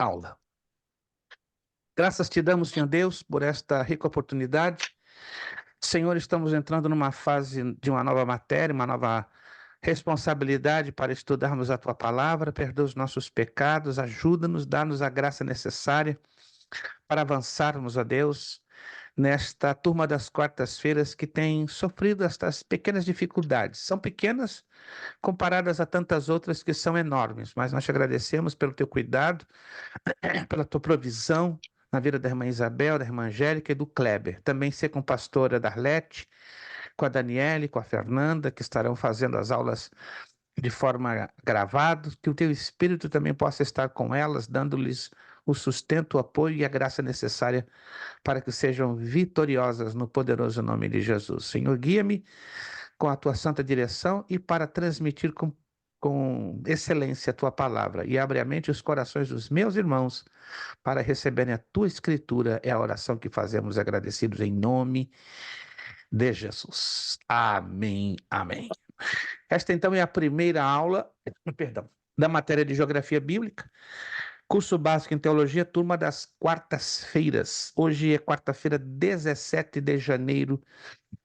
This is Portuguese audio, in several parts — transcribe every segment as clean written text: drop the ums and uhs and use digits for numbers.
aula. Graças te damos, Senhor Deus, por esta rica oportunidade. Senhor, estamos entrando numa fase de uma nova matéria, uma nova responsabilidade para estudarmos a tua palavra. Perdoa os nossos pecados, ajuda-nos, dá-nos a graça necessária para avançarmos, ó Deus, nesta turma das quartas-feiras que tem sofrido estas pequenas dificuldades. São pequenas comparadas a tantas outras que são enormes, mas nós te agradecemos pelo teu cuidado, pela tua provisão na vida da irmã Isabel, da irmã Angélica e do Kleber. Também ser com a pastora Darlete, com a Daniele, com a Fernanda, que estarão fazendo as aulas de forma gravada, que o teu Espírito também possa estar com elas, dando-lhes o sustento, o apoio e a graça necessária para que sejam vitoriosas no poderoso nome de Jesus. Senhor, guia-me com a tua santa direção e para transmitir com excelência a tua palavra, e abre a mente e os corações dos meus irmãos para receberem a tua escritura. É a oração que fazemos agradecidos em nome de Jesus. Amém, amém. Esta então é a primeira aula, perdão, da matéria de Geografia Bíblica, curso básico em Teologia, turma das quartas-feiras. Hoje é quarta-feira, 17 de janeiro de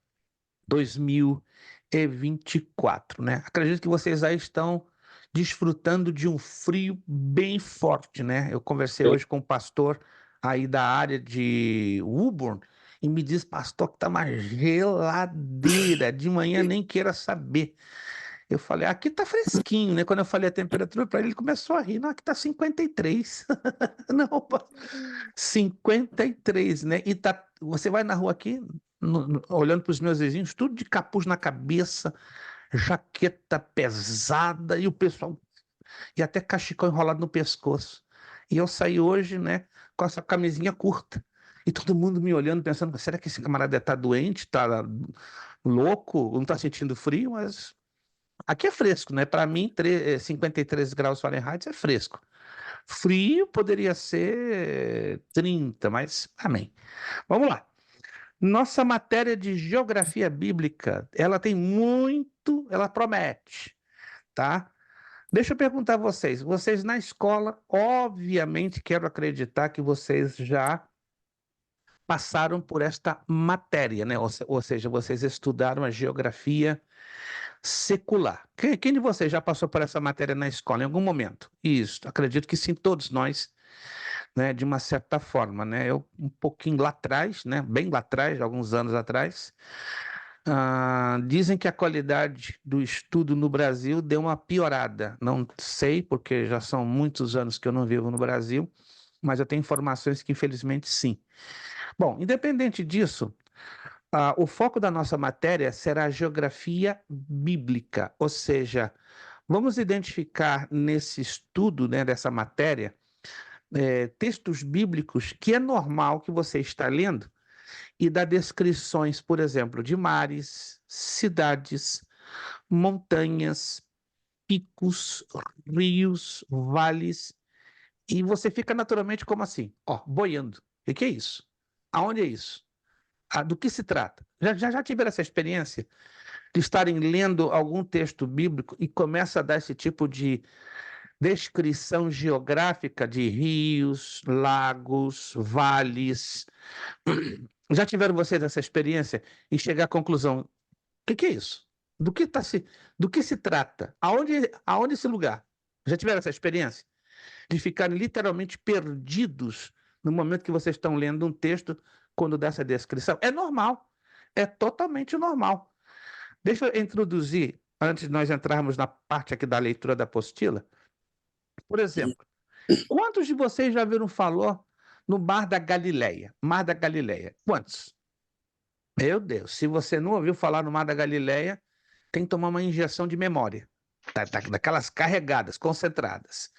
2024, né? Acredito que vocês aí estão desfrutando de um frio bem forte, né? Eu conversei hoje com um pastor aí da área de Woburn e me diz, pastor, que tá uma geladeira, de manhã nem queira saber. Eu falei, aqui tá fresquinho, né? Quando eu falei a temperatura para ele, ele começou a rir. Não, aqui tá 53. Não, 53, né? E tá, você vai na rua aqui, olhando para os meus vizinhos, tudo de capuz na cabeça, jaqueta pesada, e o pessoal, e até cachecol enrolado no pescoço. E eu saí hoje, né, com essa camisinha curta. E todo mundo me olhando, pensando, será que esse camarada tá doente, tá louco, não tá sentindo frio? Mas aqui é fresco, né? Para mim, 53 graus Fahrenheit é fresco. Frio poderia ser 30, mas amém. Vamos lá. Nossa matéria de geografia bíblica, ela tem muito, ela promete, tá? Deixa eu perguntar a vocês, vocês na escola, obviamente quero acreditar que vocês já passaram por esta matéria, né? Ou seja, vocês estudaram a geografia secular. Quem de vocês já passou por essa matéria na escola em algum momento? Isso, acredito que sim, todos nós, né, de uma certa forma, né? Eu um pouquinho lá atrás, né, bem lá atrás, alguns anos atrás, dizem que a qualidade do estudo no Brasil deu uma piorada. Não sei, porque já são muitos anos que eu não vivo no Brasil, mas eu tenho informações que infelizmente sim. Bom, independente disso, o foco da nossa matéria será a geografia bíblica, ou seja, vamos identificar nesse estudo, né, dessa matéria, textos bíblicos que é normal que você está lendo e dá descrições, por exemplo, de mares, cidades, montanhas, picos, rios, vales, e você fica naturalmente como assim, ó, boiando. O que é isso? Aonde é isso? Do que se trata? Já tiveram essa experiência de estarem lendo algum texto bíblico e começa a dar esse tipo de descrição geográfica de rios, lagos, vales? Já tiveram vocês essa experiência e chegar à conclusão, o que é isso? Do que se trata? Aonde esse lugar? Já tiveram essa experiência? De ficarem literalmente perdidos no momento que vocês estão lendo um texto quando dá essa descrição? É normal, é totalmente normal. Deixa eu introduzir, antes de nós entrarmos na parte aqui da leitura da apostila, por exemplo, quantos de vocês já viram falar no Mar da Galileia? Mar da Galileia. Quantos? Meu Deus, se você não ouviu falar no Mar da Galileia, tem que tomar uma injeção de memória. Daquelas carregadas, concentradas.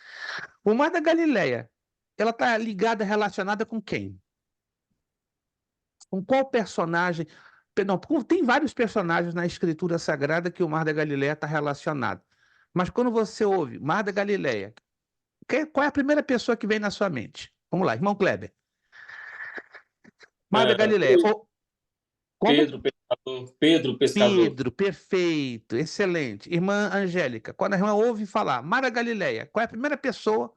O Mar da Galileia, ela está ligada, relacionada com quem? Com qual personagem? Não, tem vários personagens na Escritura Sagrada que o Mar da Galileia está relacionado. Mas quando você ouve Mar da Galileia, qual é a primeira pessoa que vem na sua mente? Vamos lá, irmão Kleber. Mar da Galileia. Como? Pedro, pescador. Pedro, pescador. Pedro, perfeito, excelente. Irmã Angélica, quando a irmã ouve falar Mar da Galileia, qual é a primeira pessoa,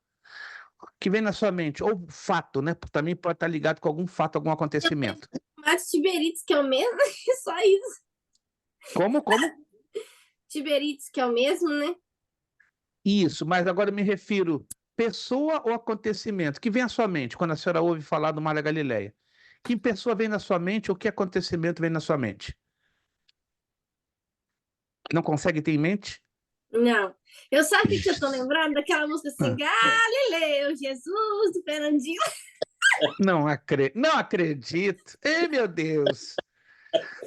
que vem na sua mente, ou fato, né? Também pode estar ligado com algum fato, algum acontecimento. Mas Tiberites, que é o mesmo, só isso. Como? Tiberites, que é o mesmo, né? Isso, mas agora eu me refiro pessoa ou acontecimento que vem à sua mente quando a senhora ouve falar do Mar da Galileia. Que pessoa vem na sua mente ou que acontecimento vem na sua mente? Não consegue ter em mente? Não. Eu sabe o que eu tô lembrando? Daquela música assim, Galileu, Jesus do Fernandinho. Não acredito. Ei, meu Deus.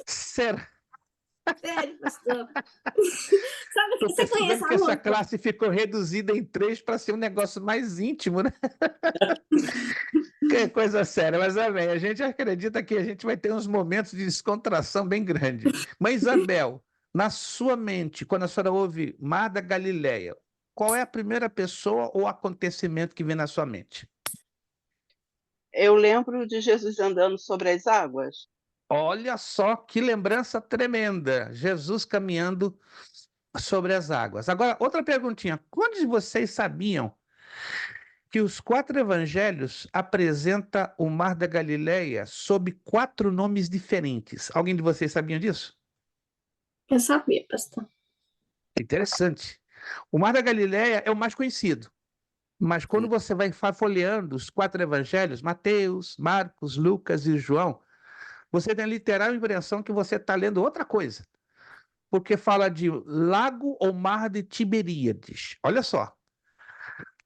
Será? Sério, pastor. Sabe que Tô você conhece percebendo a que essa música? classe ficou reduzida em 3 para ser um negócio mais íntimo, né? Que coisa séria, mas amém. A gente acredita que a gente vai ter uns momentos de descontração bem grande. Mas, Isabel, na sua mente, quando a senhora ouve Mar da Galileia, qual é a primeira pessoa ou acontecimento que vem na sua mente? Eu lembro de Jesus andando sobre as águas. Olha só que lembrança tremenda. Jesus caminhando sobre as águas. Agora, outra perguntinha. Quantos de vocês sabiam que os 4 evangelhos apresentam o Mar da Galileia sob 4 nomes diferentes? Alguém de vocês sabia disso? Eu sabia, pastor. Interessante. O Mar da Galileia é o mais conhecido, mas quando você vai folheando os 4 evangelhos, Mateus, Marcos, Lucas e João, você tem a literal impressão que você está lendo outra coisa, porque fala de lago ou mar de Tiberíades. Olha só,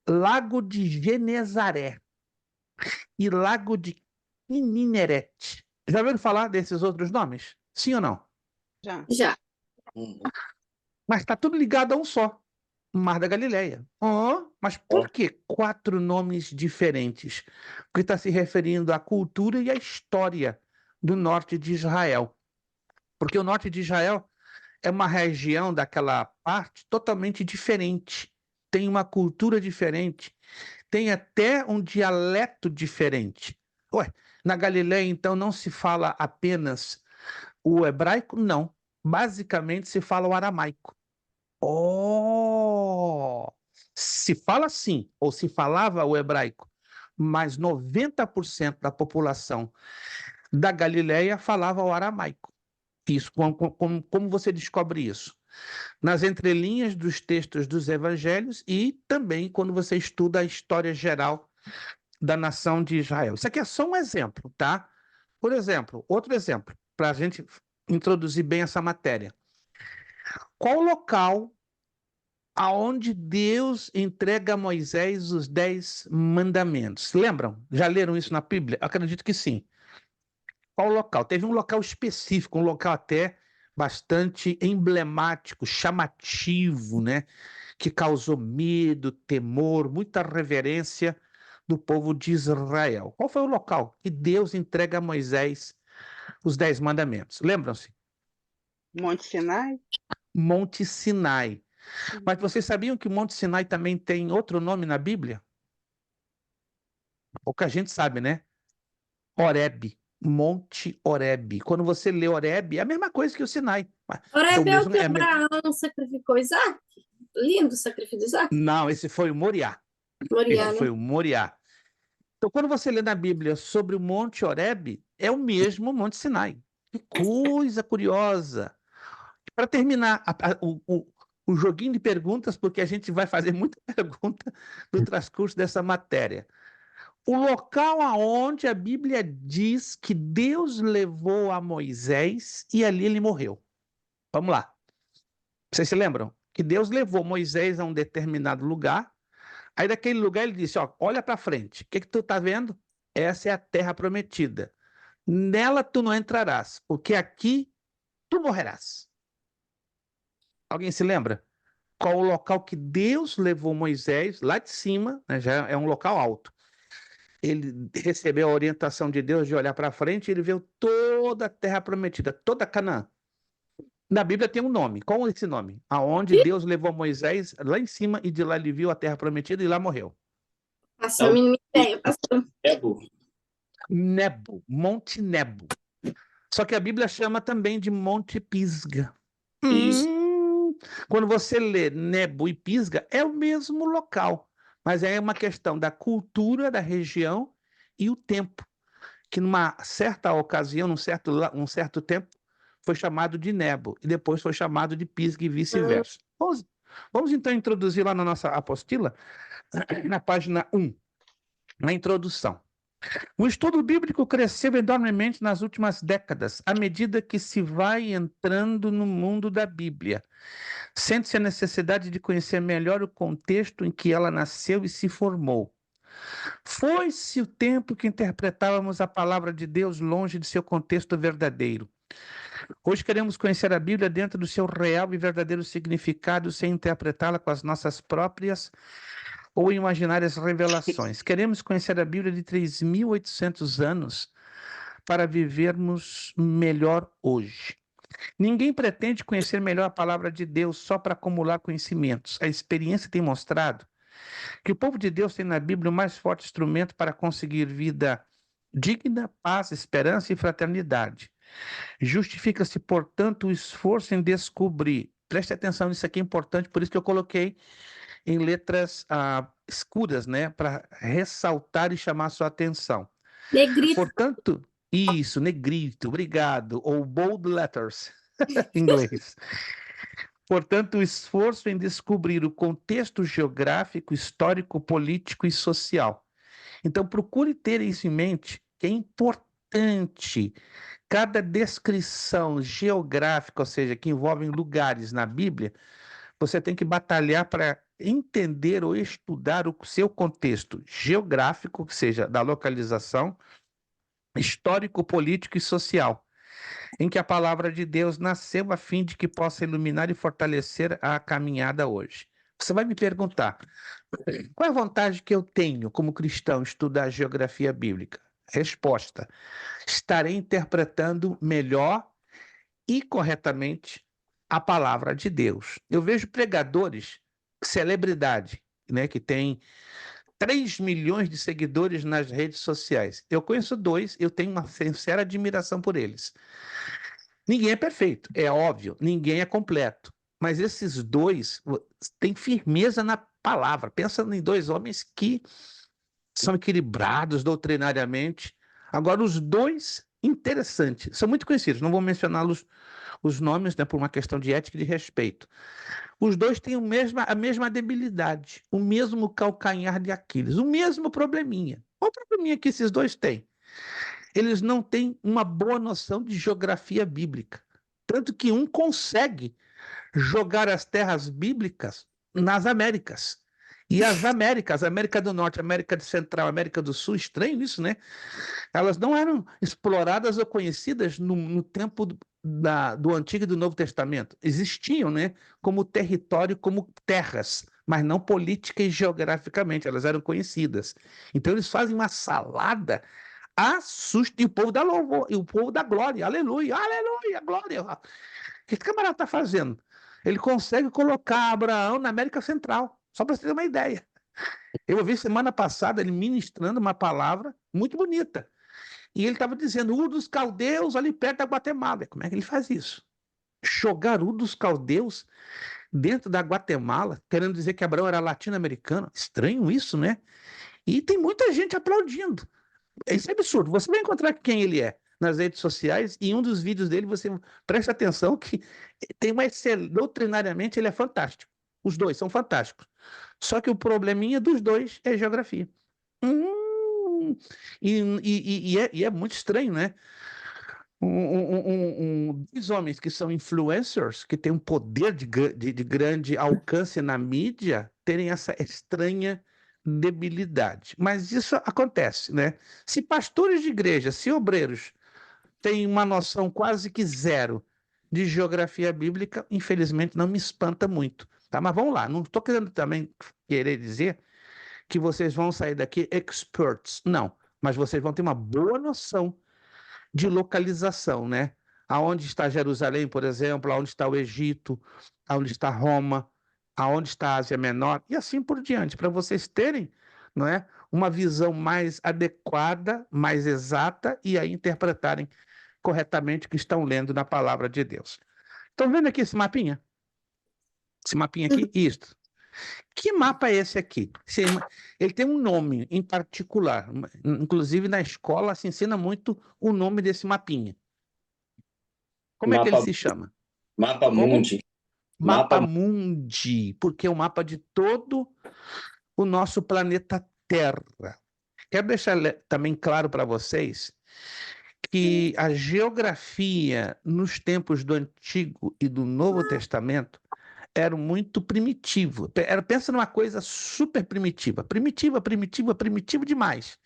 lago de Genezaré e lago de Quinineret. Já ouviram falar desses outros nomes? Sim ou não? Já. Já. Mas está tudo ligado a um só. Mar da Galileia. Mas por que 4 nomes diferentes? Porque está se referindo à cultura e à história do norte de Israel. Porque o norte de Israel é uma região daquela parte totalmente diferente. Tem uma cultura diferente. Tem até um dialeto diferente. Ué, na Galileia, então, não se fala apenas o hebraico? Não. Basicamente, se fala o aramaico. Se fala assim, ou se falava o hebraico, mas 90% da população da Galileia falava o aramaico. Isso, como você descobre isso? Nas entrelinhas dos textos dos evangelhos e também quando você estuda a história geral da nação de Israel. Isso aqui é só um exemplo, tá? Por exemplo, outro exemplo, para a gente introduzir bem essa matéria. Qual o local aonde Deus entrega a Moisés os 10 mandamentos? Lembram? Já leram isso na Bíblia? Acredito que sim. Qual o local? Teve um local específico, um local até bastante emblemático, chamativo, né? Que causou medo, temor, muita reverência do povo de Israel. Qual foi o local que Deus entrega a Moisés os 10 mandamentos? Lembram-se? Monte Sinai? Monte Sinai. Mas vocês sabiam que o Monte Sinai também tem outro nome na Bíblia? Pouca gente sabe, né? Horebe. Monte Horebe. Quando você lê Horebe, é a mesma coisa que o Sinai. Horeb é o que Abraão sacrificou Isaac? Lindo o sacrifício de Isaac. Não, esse foi o Moriá. Moriá, Esse né? foi o Moriá. Então, quando você lê na Bíblia sobre o Monte Horebe, é o mesmo Monte Sinai. Que coisa curiosa. Para terminar o joguinho de perguntas, porque a gente vai fazer muita pergunta no transcurso dessa matéria. O local aonde a Bíblia diz que Deus levou a Moisés e ali ele morreu. Vamos lá. Vocês se lembram? Que Deus levou Moisés a um determinado lugar. Aí daquele lugar ele disse, ó, olha para frente. O que tu tá vendo? Essa é a terra prometida. Nela tu não entrarás, porque aqui tu morrerás. Alguém se lembra? Qual o local que Deus levou Moisés, lá de cima, né, já é um local alto. Ele recebeu a orientação de Deus de olhar para frente e ele viu toda a terra prometida, toda Canaã. Na Bíblia tem um nome. Qual é esse nome? Aonde Deus levou Moisés lá em cima e de lá ele viu a terra prometida e lá morreu. Passou a mínima ideia, pastor. Nebo, Monte Nebo. Só que a Bíblia chama também de Monte Pisga. Isso. Quando você lê Nebo e Pisga, é o mesmo local, mas é uma questão da cultura da região e o tempo, que numa certa ocasião, um certo tempo, foi chamado de Nebo, e depois foi chamado de Pisga e vice-versa. Vamos então introduzir lá na nossa apostila, na página 1, na introdução. O estudo bíblico cresceu enormemente nas últimas décadas, à medida que se vai entrando no mundo da Bíblia. Sente-se a necessidade de conhecer melhor o contexto em que ela nasceu e se formou. Foi-se o tempo que interpretávamos a palavra de Deus longe de seu contexto verdadeiro. Hoje queremos conhecer a Bíblia dentro do seu real e verdadeiro significado, sem interpretá-la com as nossas próprias ou imaginárias revelações. Queremos conhecer a Bíblia de 3.800 anos para vivermos melhor hoje. Ninguém pretende conhecer melhor a palavra de Deus só para acumular conhecimentos. A experiência tem mostrado que o povo de Deus tem na Bíblia o mais forte instrumento para conseguir vida digna, paz, esperança e fraternidade. Justifica-se, portanto, o esforço em descobrir. Preste atenção, nisso aqui é importante, por isso que eu coloquei em letras escuras, né, para ressaltar e chamar sua atenção. Negrito. Portanto, isso, negrito, obrigado, ou bold letters, em inglês. Portanto, o esforço em descobrir o contexto geográfico, histórico, político e social. Então, procure ter isso em mente, que é importante. Cada descrição geográfica, ou seja, que envolve lugares na Bíblia, você tem que batalhar para entender ou estudar o seu contexto geográfico, que seja da localização, histórico, político e social, em que a palavra de Deus nasceu a fim de que possa iluminar e fortalecer a caminhada hoje. Você vai me perguntar, qual é a vantagem que eu tenho como cristão estudar a geografia bíblica? Resposta: estarei interpretando melhor e corretamente a palavra de Deus. Eu vejo pregadores, celebridade, né, que tem 3 milhões de seguidores nas redes sociais. Eu conheço 2, eu tenho uma sincera admiração por eles. Ninguém é perfeito, é óbvio, ninguém é completo. Mas esses 2 têm firmeza na palavra. Pensa em 2 homens que são equilibrados doutrinariamente. Agora, os 2, interessantes, são muito conhecidos, não vou mencioná-los os nomes, né, por uma questão de ética e de respeito. Os 2 têm a mesma debilidade, o mesmo calcanhar de Aquiles, o mesmo probleminha. Qual o probleminha que esses 2 têm? Eles não têm uma boa noção de geografia bíblica. Tanto que um consegue jogar as terras bíblicas nas Américas. E as Américas, América do Norte, América Central, América do Sul, estranho isso, né? Elas não eram exploradas ou conhecidas no tempo do Antigo e do Novo Testamento. Existiam, né, como território, como terras, mas não política e geograficamente, elas eram conhecidas. Então eles fazem uma salada, assusta, e o povo dá louvor, e o povo dá glória, aleluia, aleluia, glória. O que esse camarada está fazendo? Ele consegue colocar Abraão na América Central, só para você ter uma ideia. Eu ouvi semana passada ele ministrando uma palavra muito bonita. E ele estava dizendo, Ur dos Caldeus, ali perto da Guatemala. Como é que ele faz isso? Jogar Ur dos Caldeus dentro da Guatemala, querendo dizer que Abraão era latino-americano. Estranho isso, né? E tem muita gente aplaudindo. Isso é absurdo. Você vai encontrar quem ele é nas redes sociais, e em um dos vídeos dele você presta atenção que tem uma doutrinariamente ele é fantástico. Os 2 são fantásticos. Só que o probleminha dos 2 é geografia. E é muito estranho, né? Dois homens que são influencers, que têm um poder de grande alcance na mídia, terem essa estranha debilidade. Mas isso acontece, né? Se pastores de igreja, se obreiros têm uma noção quase que zero de geografia bíblica, infelizmente não me espanta muito, tá? Mas vamos lá, não estou querendo também querer dizer que vocês vão sair daqui experts, não, mas vocês vão ter uma boa noção de localização, né? Aonde está Jerusalém, por exemplo, aonde está o Egito, aonde está Roma, aonde está a Ásia Menor, e assim por diante, para vocês terem, não é, uma visão mais adequada, mais exata, e aí interpretarem corretamente o que estão lendo na palavra de Deus. Estão vendo aqui esse mapinha? Esse mapinha aqui? Isso. Que mapa é esse aqui? Ele tem um nome em particular. Inclusive, na escola se ensina muito o nome desse mapinha. Como é que ele Mapa, se chama? mapa Como? mundi. Mapa Mundi, porque é o mapa de todo o nosso planeta Terra. Quero deixar também claro para vocês que a geografia nos tempos do Antigo e do Novo Testamento era muito primitivo. Pensa numa coisa super primitiva. Primitiva demais.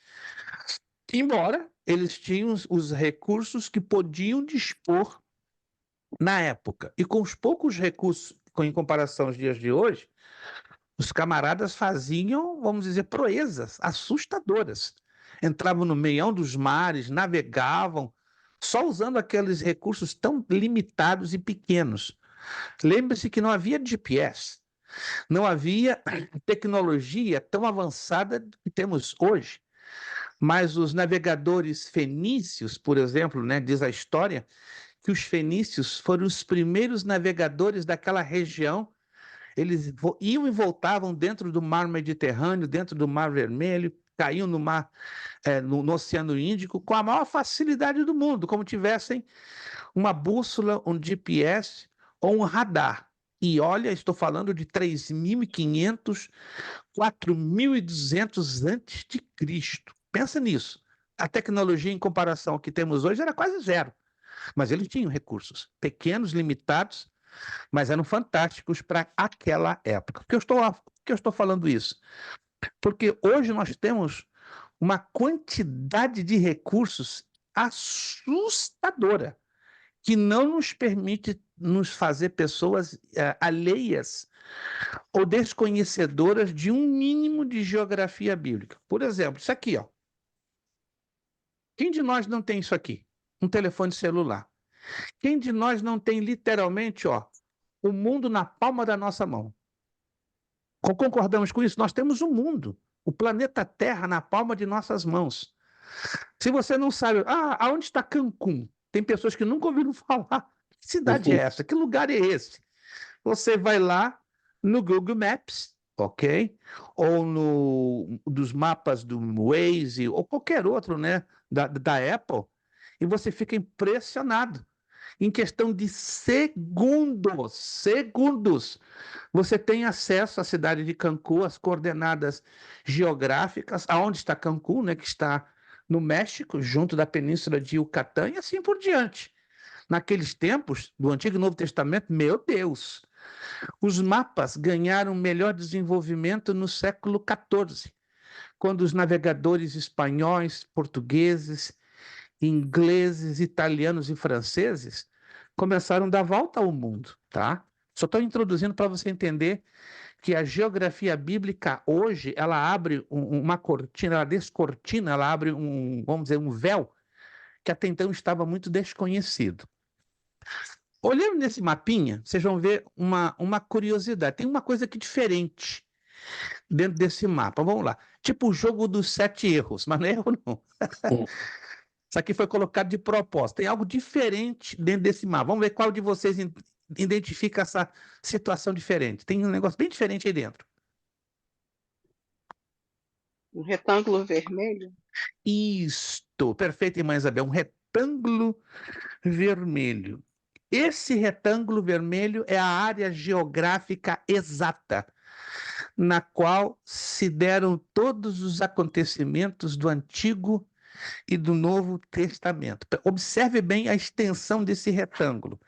Embora eles tinham os recursos que podiam dispor na época. E com os poucos recursos, em comparação aos dias de hoje, os camaradas faziam, vamos dizer, proezas assustadoras. Entravam no meião dos mares, navegavam, só usando aqueles recursos tão limitados e pequenos. Lembre-se que não havia GPS, não havia tecnologia tão avançada que temos hoje. Mas os navegadores fenícios, por exemplo, né, diz a história, que os fenícios foram os primeiros navegadores daquela região. Eles iam e voltavam dentro do mar Mediterrâneo, dentro do mar Vermelho, caíam no mar, no Oceano Índico, com a maior facilidade do mundo, como tivessem uma bússola, um GPS ou um radar. E olha, estou falando de 3.500, 4.200 antes de Cristo. Pensa nisso. A tecnologia em comparação ao que temos hoje era quase zero. Mas eles tinham recursos pequenos, limitados, mas eram fantásticos para aquela época. Por que eu estou falando isso? Porque hoje nós temos uma quantidade de recursos assustadora que não nos permite nos fazer pessoas alheias ou desconhecedoras de um mínimo de geografia bíblica. Por exemplo, isso aqui, ó. Quem de nós não tem isso aqui? Um telefone celular. Quem de nós não tem literalmente, ó, o mundo na palma da nossa mão? Concordamos com isso? Nós temos o mundo, o planeta Terra na palma de nossas mãos. Se você não sabe, aonde está Cancún? Tem pessoas que nunca ouviram falar. Que cidade é essa? Que lugar é esse? Você vai lá no Google Maps, ok? Ou dos mapas do Waze, ou qualquer outro, né, da Apple, e você fica impressionado. Em questão de segundos, você tem acesso à cidade de Cancún, as coordenadas geográficas, aonde está Cancún, né, que está no México, junto da península de Yucatán, e assim por diante. Naqueles tempos do Antigo e Novo Testamento, meu Deus, os mapas ganharam melhor desenvolvimento no século XIV, quando os navegadores espanhóis, portugueses, ingleses, italianos e franceses começaram a dar volta ao mundo, tá? Só estou introduzindo para você entender que a geografia bíblica hoje, ela abre uma cortina, ela descortina, ela abre vamos dizer, um véu que até então estava muito desconhecido. Olhando nesse mapinha, vocês vão ver uma curiosidade. Tem uma coisa que é diferente dentro desse mapa. Vamos lá. Tipo o jogo dos 7 erros, mas não é erro, não. Isso aqui foi colocado de propósito. Tem algo diferente dentro desse mapa. Vamos ver qual de vocês identifica essa situação diferente. Tem um negócio bem diferente aí dentro. Um retângulo vermelho? Isto, perfeito, irmã Isabel. Um retângulo vermelho. Esse retângulo vermelho é a área geográfica exata na qual se deram todos os acontecimentos do Antigo e do Novo Testamento. Observe bem a extensão desse retângulo.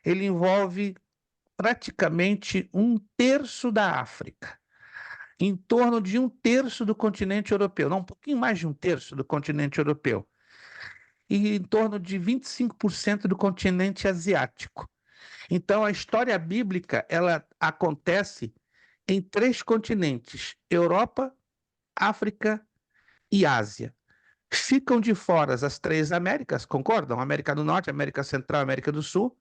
Ele envolve praticamente 1/3 da África, em torno de 1/3 do continente europeu, não, um pouquinho mais de 1/3 do continente europeu, e em torno de 25% do continente asiático. Então, a história bíblica, ela acontece em 3 continentes: Europa, África e Ásia. Ficam de fora as 3 Américas, concordam? América do Norte, América Central, América do Sul.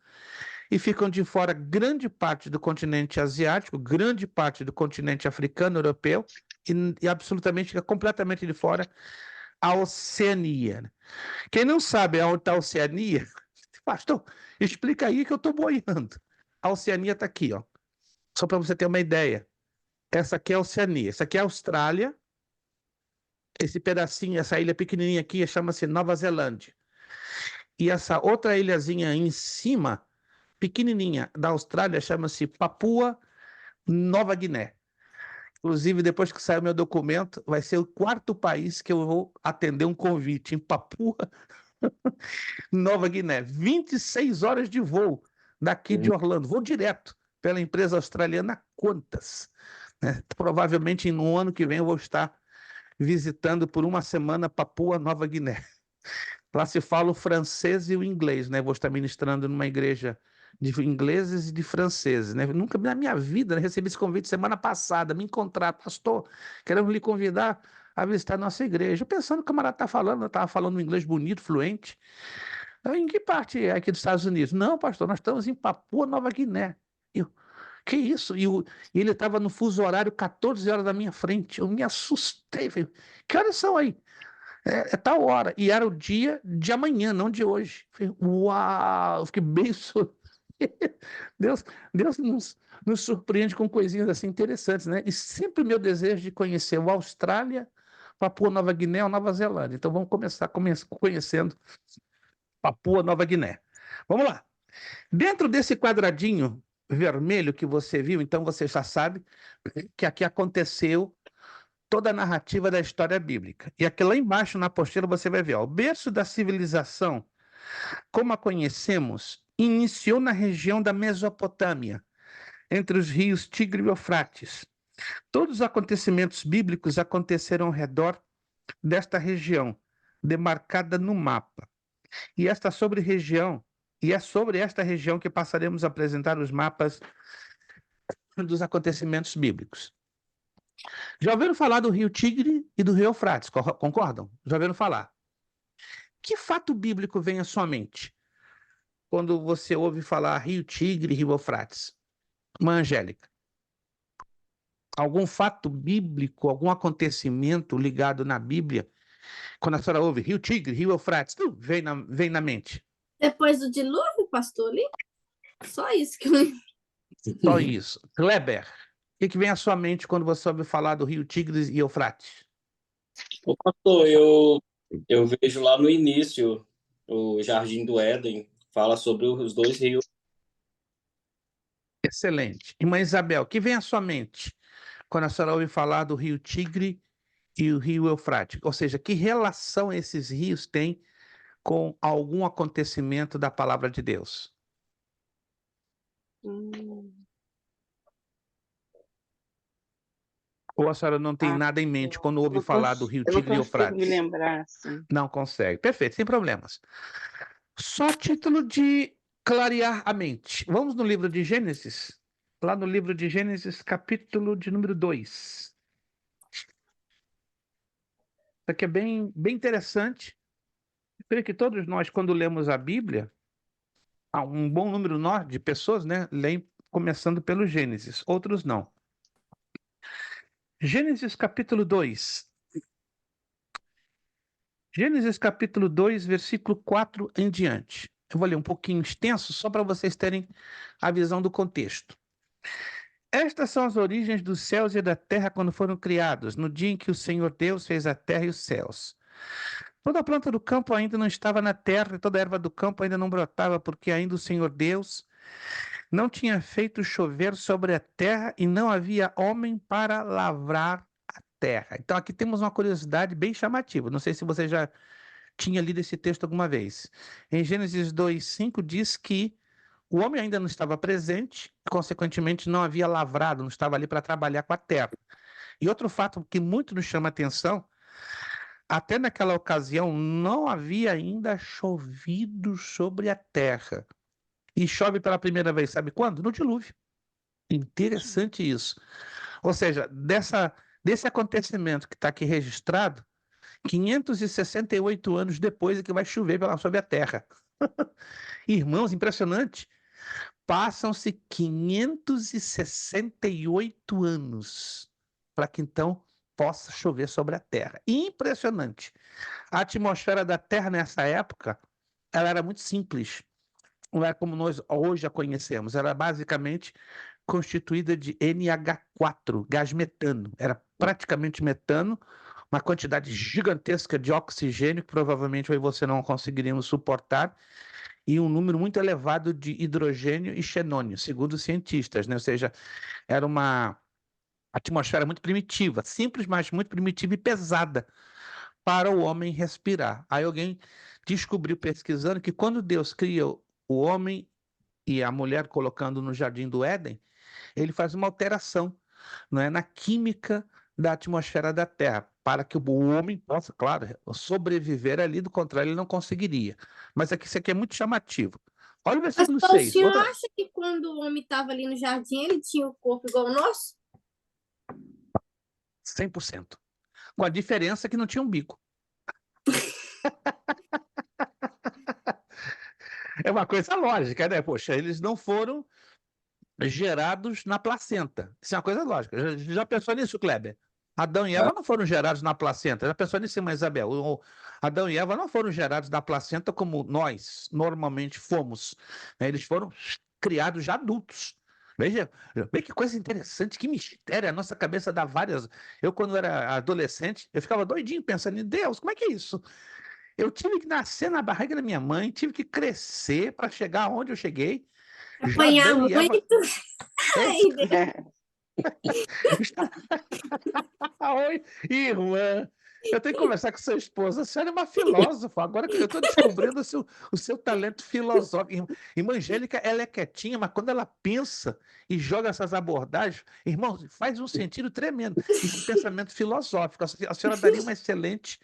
E ficam de fora grande parte do continente asiático, grande parte do continente africano, europeu, e absolutamente, completamente de fora, a Oceania. Quem não sabe onde está a Oceania, pastor, explica aí que eu estou boiando. A Oceania está aqui, ó. Só para você ter uma ideia. Essa aqui é a Oceania. Essa aqui é a Austrália. Esse pedacinho, essa ilha pequenininha aqui, chama-se Nova Zelândia. E essa outra ilhazinha em cima, pequenininha, da Austrália, chama-se Papua Nova Guiné. Inclusive, depois que sair o meu documento, vai ser o 4º país que eu vou atender um convite, em Papua Nova Guiné. 26 horas de voo daqui de Orlando. Vou direto pela empresa australiana Qantas, né? Provavelmente no ano que vem eu vou estar visitando por uma semana Papua Nova Guiné. Lá se fala o francês e o inglês, né? Vou estar ministrando numa igreja de ingleses e de franceses, né? Nunca na minha vida, né, recebi esse convite semana passada, me encontrar, pastor, queremos lhe convidar a visitar nossa igreja. Pensando que o camarada está falando, eu estava falando um inglês bonito, fluente. Em que parte é aqui dos Estados Unidos? Não, pastor, nós estamos em Papua Nova Guiné. Eu, que isso? E ele estava no fuso horário 14 horas da minha frente. Eu me assustei. Falei, que horas são aí? É tal hora. E era o dia de amanhã, não de hoje. Falei, uau! Eu fiquei bem surpreso. Deus nos surpreende com coisinhas assim interessantes, né? E sempre o meu desejo de conhecer a Austrália, Papua Nova Guiné ou Nova Zelândia. Então vamos começar conhecendo Papua Nova Guiné. Vamos lá. Dentro desse quadradinho vermelho que você viu, então você já sabe que aqui aconteceu toda a narrativa da história bíblica. E aqui lá embaixo na apostila você vai ver, ó, o berço da civilização, como a conhecemos, iniciou na região da Mesopotâmia, entre os rios Tigre e Eufrates. Todos os acontecimentos bíblicos aconteceram ao redor desta região, demarcada no mapa. E é sobre esta região que passaremos a apresentar os mapas dos acontecimentos bíblicos. Já ouviram falar do rio Tigre e do rio Eufrates, concordam? Já ouviram falar? Que fato bíblico vem à sua mente quando você ouve falar rio Tigre e rio Eufrates? Irmã Angélica. Algum fato bíblico, algum acontecimento ligado na Bíblia, quando a senhora ouve rio Tigre, rio Eufrates, vem na mente? Depois do dilúvio, pastor, ali? Só isso que eu lembro. Só isso. Kleber, o que vem à sua mente quando você ouve falar do rio Tigres e Eufrates? Ô, pastor, eu vejo lá no início o Jardim do Éden, fala sobre os dois rios. Excelente. Irmã Isabel, o que vem à sua mente quando a senhora ouve falar do rio Tigre e o rio Eufrates? Ou seja, que relação esses rios têm com algum acontecimento da palavra de Deus? Ou a senhora não tem nada em mente quando ouve falar do rio Tigre e Eu Eufrates? não consigo me lembrar, assim. Não consegue. Perfeito, sem problemas. Só a título de clarear a mente. Vamos no livro de Gênesis. Lá no livro de Gênesis, capítulo de número 2. Isso aqui é bem interessante. Eu creio que todos nós, quando lemos a Bíblia, há um bom número de pessoas, né, leem começando pelo Gênesis, outros não. Gênesis capítulo 2. Gênesis capítulo 2, versículo 4 em diante. Eu vou ler um pouquinho extenso, só para vocês terem a visão do contexto. Estas são as origens dos céus e da terra quando foram criados, no dia em que o Senhor Deus fez a terra e os céus. Toda a planta do campo ainda não estava na terra, e toda a erva do campo ainda não brotava, porque ainda o Senhor Deus não tinha feito chover sobre a terra e não havia homem para lavrar a terra. Então aqui temos uma curiosidade bem chamativa. Não sei se você já tinha lido esse texto alguma vez. Em Gênesis 2:5 diz que o homem ainda não estava presente, consequentemente não havia lavrado, não estava ali para trabalhar com a terra. E outro fato que muito nos chama a atenção, até naquela ocasião não havia ainda chovido sobre a terra. E chove pela primeira vez, sabe quando? No dilúvio. Interessante isso. Ou seja, desse acontecimento que está aqui registrado, 568 anos depois é que vai chover sobre a terra. Irmãos, impressionante. Passam-se 568 anos para que então possa chover sobre a terra. Impressionante. A atmosfera da Terra nessa época, ela era muito simples. Não era como nós hoje a conhecemos. Era basicamente constituída de NH4, gás metano. Era praticamente metano, uma quantidade gigantesca de oxigênio, que provavelmente eu e você não conseguiríamos suportar, e um número muito elevado de hidrogênio e xenônio, segundo os cientistas, né? Ou seja, era uma atmosfera muito primitiva, simples, mas muito primitiva e pesada para o homem respirar. Aí alguém descobriu, pesquisando, que quando Deus cria o homem e a mulher colocando no Jardim do Éden, ele faz uma alteração, não é, na química da atmosfera da Terra, para que o homem possa, claro, sobreviver ali, do contrário, ele não conseguiria. Mas aqui, isso aqui é muito chamativo. Olha o versículo Pastor, o 6. senhor acha que quando o homem estava ali no jardim, ele tinha o corpo igual o nosso? 100%. Com a diferença que não tinha umbigo. É uma coisa lógica, né? Poxa, eles não foram gerados na placenta. Isso é uma coisa lógica. Já pensou nisso, Kleber? Adão e Eva não foram gerados na placenta. Já pensou nisso, irmã Isabel? Adão e Eva não foram gerados na placenta como nós normalmente fomos, né? Eles foram criados já adultos. Veja que coisa interessante, que mistério. A nossa cabeça dá várias. Eu, quando era adolescente, eu ficava doidinho pensando em Deus, como é que é isso? Eu tive que nascer na barriga da minha mãe, tive que crescer para chegar onde eu cheguei. Já Apanhar Adão e Eva. muito. Ai, Oi, irmã. Eu tenho que conversar com sua esposa. A senhora é uma filósofa. Agora que eu estou descobrindo o seu talento filosófico. Irmã Angélica, ela é quietinha, mas quando ela pensa e joga essas abordagens, irmão, faz um sentido tremendo. Esse pensamento filosófico. A senhora daria uma excelente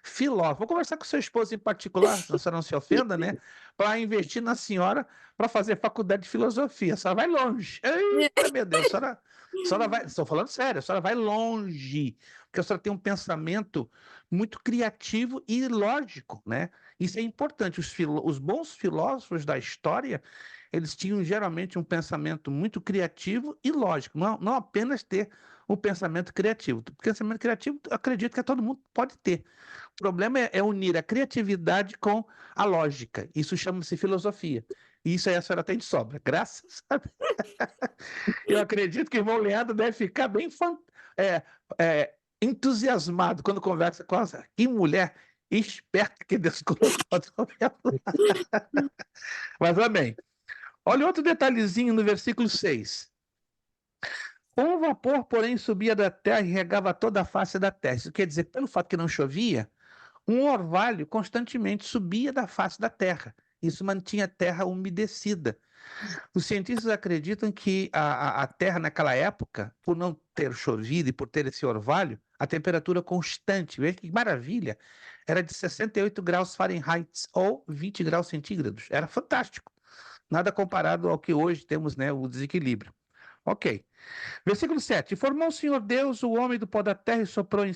filósofa. Vou conversar com sua esposa em particular, a senhora não se ofenda, né? Para investir na senhora para fazer faculdade de filosofia. A senhora vai longe. Eita, meu Deus, a senhora vai. Estou falando sério, a senhora vai longe. Porque a senhora tem um pensamento muito criativo e lógico, né? Isso é importante. Os bons filósofos da história, eles tinham geralmente um pensamento muito criativo e lógico, não apenas ter um pensamento criativo. O pensamento criativo, eu acredito que todo mundo pode ter. O problema é unir a criatividade com a lógica. Isso chama-se filosofia. E isso aí a senhora tem de sobra, graças a Deus. Eu acredito que o irmão Leandro deve ficar bem entusiasmado quando conversa com essa. Que mulher esperta que Deus colocou do meu lado. Mas amém. Olha outro detalhezinho no versículo 6. Um vapor, porém, subia da terra e regava toda a face da terra. Isso quer dizer, pelo fato que não chovia, um orvalho constantemente subia da face da terra. Isso mantinha a terra umedecida. Os cientistas acreditam que a terra, naquela época, por não ter chovido e por ter esse orvalho, a temperatura constante, veja que maravilha, era de 68 graus Fahrenheit ou 20 graus centígrados. Era fantástico. Nada comparado ao que hoje temos, né, o desequilíbrio. Ok. Versículo 7. Formou o Senhor Deus o homem do pó da terra e soprou em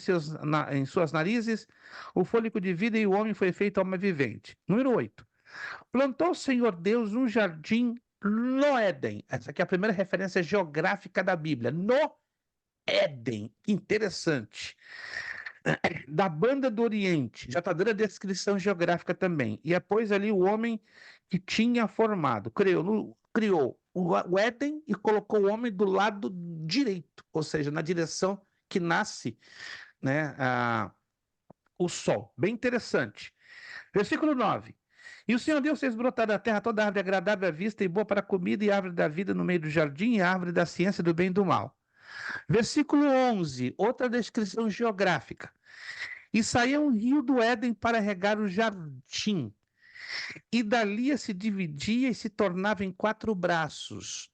suas narizes o fôlego de vida, e o homem foi feito alma vivente. Número 8. Plantou o Senhor Deus um jardim no Éden. Essa aqui é a primeira referência geográfica da Bíblia. No Éden. Interessante. Da banda do Oriente. Já está dando a descrição geográfica também. E após ali o homem que tinha formado. Criou o Éden e colocou o homem do lado direito. Ou seja, na direção que nasce, né, o sol. Bem interessante. Versículo 9. E o Senhor Deus fez brotar da terra toda árvore agradável à vista e boa para a comida, e árvore da vida no meio do jardim, e árvore da ciência do bem e do mal. Versículo 11, outra descrição geográfica. E saía um rio do Éden para regar o jardim, e dali se dividia e se tornava em 4 braços.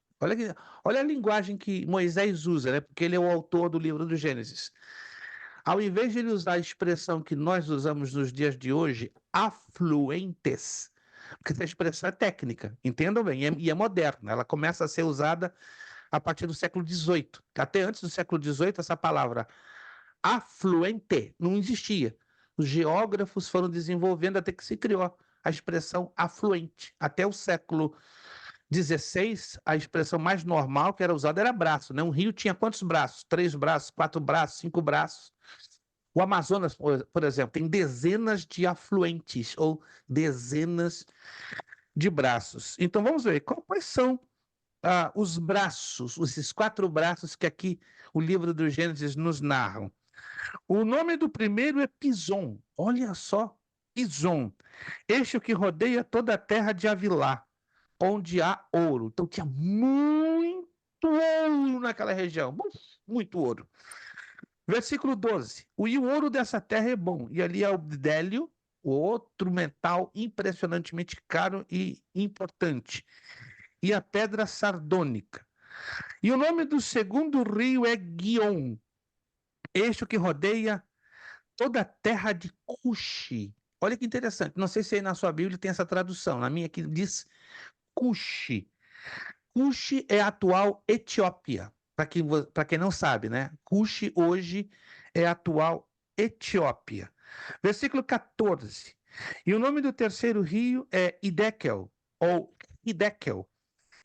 Olha a linguagem que Moisés usa, né? Porque ele é o autor do livro do Gênesis. Ao invés de ele usar a expressão que nós usamos nos dias de hoje, afluentes, porque essa expressão é técnica, entendam bem, e é moderna, ela começa a ser usada a partir do século XVIII. Até antes do século XVIII, essa palavra afluente não existia. Os geógrafos foram desenvolvendo até que se criou a expressão afluente. Até o século XVI, a expressão mais normal que era usada era braço, né? Um rio tinha quantos braços? 3 braços, 4 braços, 5 braços. O Amazonas, por exemplo, tem dezenas de afluentes ou dezenas de braços. Então vamos ver quais são os braços, esses 4 braços que aqui o livro do Gênesis nos narram. O nome do primeiro é Pison. Olha só, Pison. Este é o que rodeia toda a terra de Havilá, onde há ouro. Então tinha muito ouro naquela região, muito ouro. Versículo 12. E o ouro dessa terra é bom, e ali é o bdélio, o outro metal impressionantemente caro e importante, e a pedra sardônica. E o nome do segundo rio é Guion, este o que rodeia toda a terra de Cuxi. Olha que interessante, não sei se aí na sua Bíblia tem essa tradução, na minha aqui diz Cuxi. Cuxi é a atual Etiópia, para quem não sabe, né? Cuxi hoje é a atual Etiópia. Versículo 14. E o nome do terceiro rio é Hiddekel, ou Hiddekel.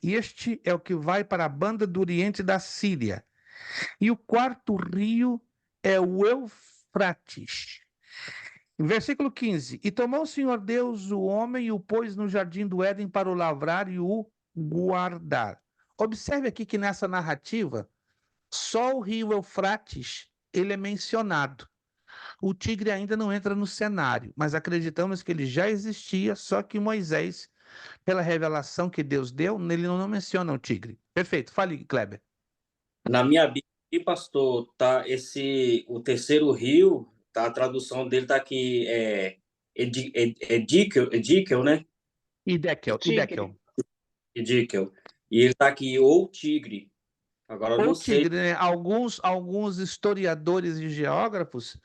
E este é o que vai para a banda do oriente da Síria. E o quarto rio é o Eufrates. Versículo 15. E tomou o Senhor Deus o homem e o pôs no jardim do Éden para o lavrar e o guardar. Observe aqui que nessa narrativa, só o rio Eufrates ele é mencionado. O Tigre ainda não entra no cenário, mas acreditamos que ele já existia, só que Moisés, pela revelação que Deus deu, ele não menciona o Tigre. Perfeito, fale, Kleber. Na minha Bíblia, pastor, tá o terceiro rio, tá, a tradução dele tá aqui, Ezequiel, né? Hiddekel. Ezequiel. E ele tá aqui, ou tigre. Agora eu Ou não sei. Tigre, né? Alguns historiadores e geógrafos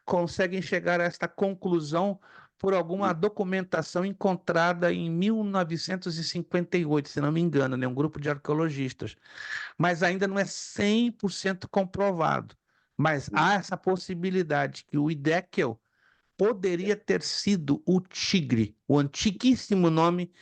conseguem chegar a esta conclusão por alguma documentação encontrada em 1958, se não me engano, né? Um grupo de arqueologistas. Mas ainda não é 100% comprovado. Mas há essa possibilidade que o Hiddekel poderia ter sido o Tigre, o antiquíssimo nome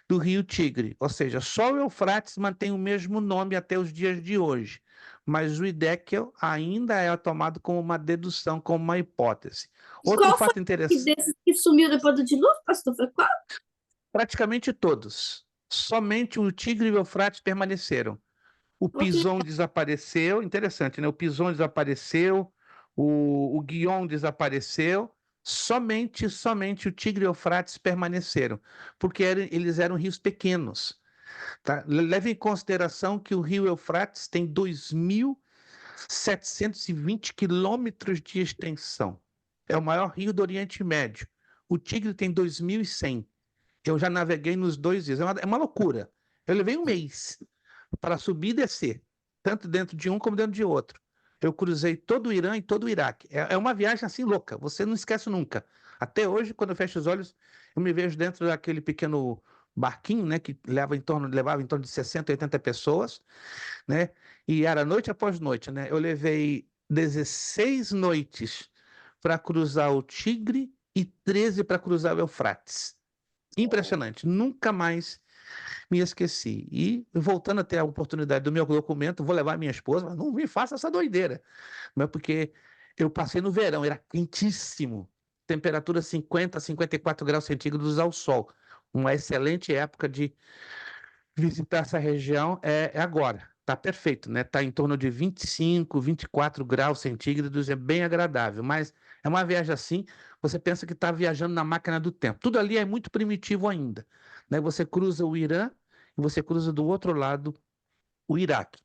do rio Tigre. Ou seja, só o Eufrates mantém o mesmo nome até os dias de hoje. Mas o Hiddekel ainda é tomado como uma dedução, como uma hipótese. Outro Qual fato foi interessante, desses que sumiu depois do dilúvio, pastor? Foi qual? praticamente todos. Somente o Tigre e o Eufrates permaneceram. O Pison desapareceu, interessante, né? O Pison desapareceu, o Guion desapareceu, somente o Tigre e o Eufrates permaneceram, porque eles eram rios pequenos. Tá? Leve em consideração que o rio Eufrates tem 2.720 quilômetros de extensão. É o maior rio do Oriente Médio. O Tigre tem 2.100. Eu já naveguei nos 2 dias. É uma loucura. Eu levei um mês para subir e descer, tanto dentro de um como dentro de outro. Eu cruzei todo o Irã e todo o Iraque. É uma viagem assim louca, você não esquece nunca. Até hoje, quando eu fecho os olhos, eu me vejo dentro daquele pequeno barquinho, né, que levava em torno de 60, 80 pessoas, né? E era noite após noite, né? Eu levei 16 noites para cruzar o Tigre e 13 para cruzar o Eufrates. Impressionante, nunca mais me esqueci. E voltando a ter a oportunidade do meu documento, vou levar minha esposa, mas não me faça essa doideira, não é porque eu passei no verão, era quentíssimo, temperatura 50 a 54 graus centígrados ao sol. Uma excelente época de visitar essa região é agora. Tá perfeito, né? Tá em torno de 25, 24 graus centígrados, é bem agradável, mas é uma viagem assim, você pensa que está viajando na máquina do tempo. Tudo ali é muito primitivo ainda, né? Você cruza o Irã e você cruza do outro lado o Iraque.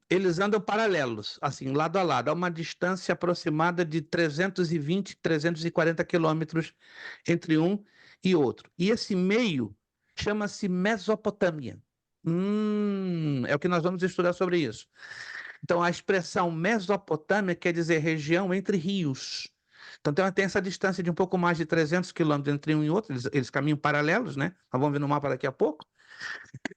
Eles andam paralelos, assim, lado a lado, a uma distância aproximada de 320, 340 quilômetros entre um e outro. E esse meio chama-se Mesopotâmia. É o que nós vamos estudar sobre isso. Então, a expressão Mesopotâmia quer dizer região entre rios. Então, tem essa distância de um pouco mais de 300 quilômetros entre um e outro, eles caminham paralelos, né? Nós vamos ver no mapa daqui a pouco.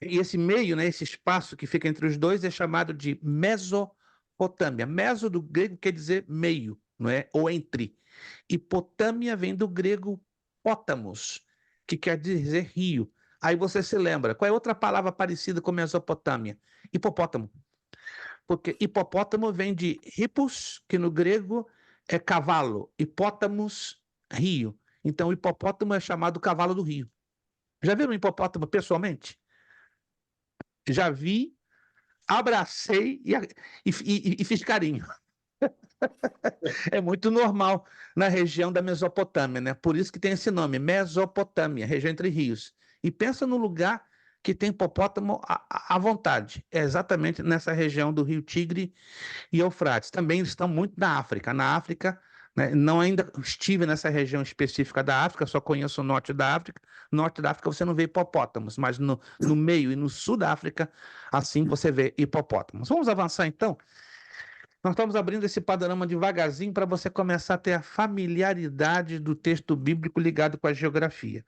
E esse meio, né, esse espaço que fica entre os dois é chamado de Mesopotâmia. Meso do grego quer dizer meio, não é? Ou entre. E Potâmia vem do grego pótamos, que quer dizer rio. Aí você se lembra, qual é outra palavra parecida com Mesopotâmia? Hipopótamo. Porque hipopótamo vem de hippos, que no grego é cavalo, e pótamos, rio. Então, hipopótamo é chamado cavalo do rio. Já viram um hipopótamo pessoalmente? Já vi, abracei e fiz carinho. É muito normal na região da Mesopotâmia, né? Por isso que tem esse nome, Mesopotâmia, região entre rios. E pensa no lugar que tem hipopótamo à vontade. É exatamente nessa região do Rio Tigre e Eufrates. Também eles estão muito na África. Na África, né, não ainda estive nessa região específica da África, só conheço o norte da África. No norte da África você não vê hipopótamos, mas no meio e no sul da África, assim você vê hipopótamos. Vamos avançar então? Nós estamos abrindo esse panorama devagarzinho para você começar a ter a familiaridade do texto bíblico ligado com a geografia.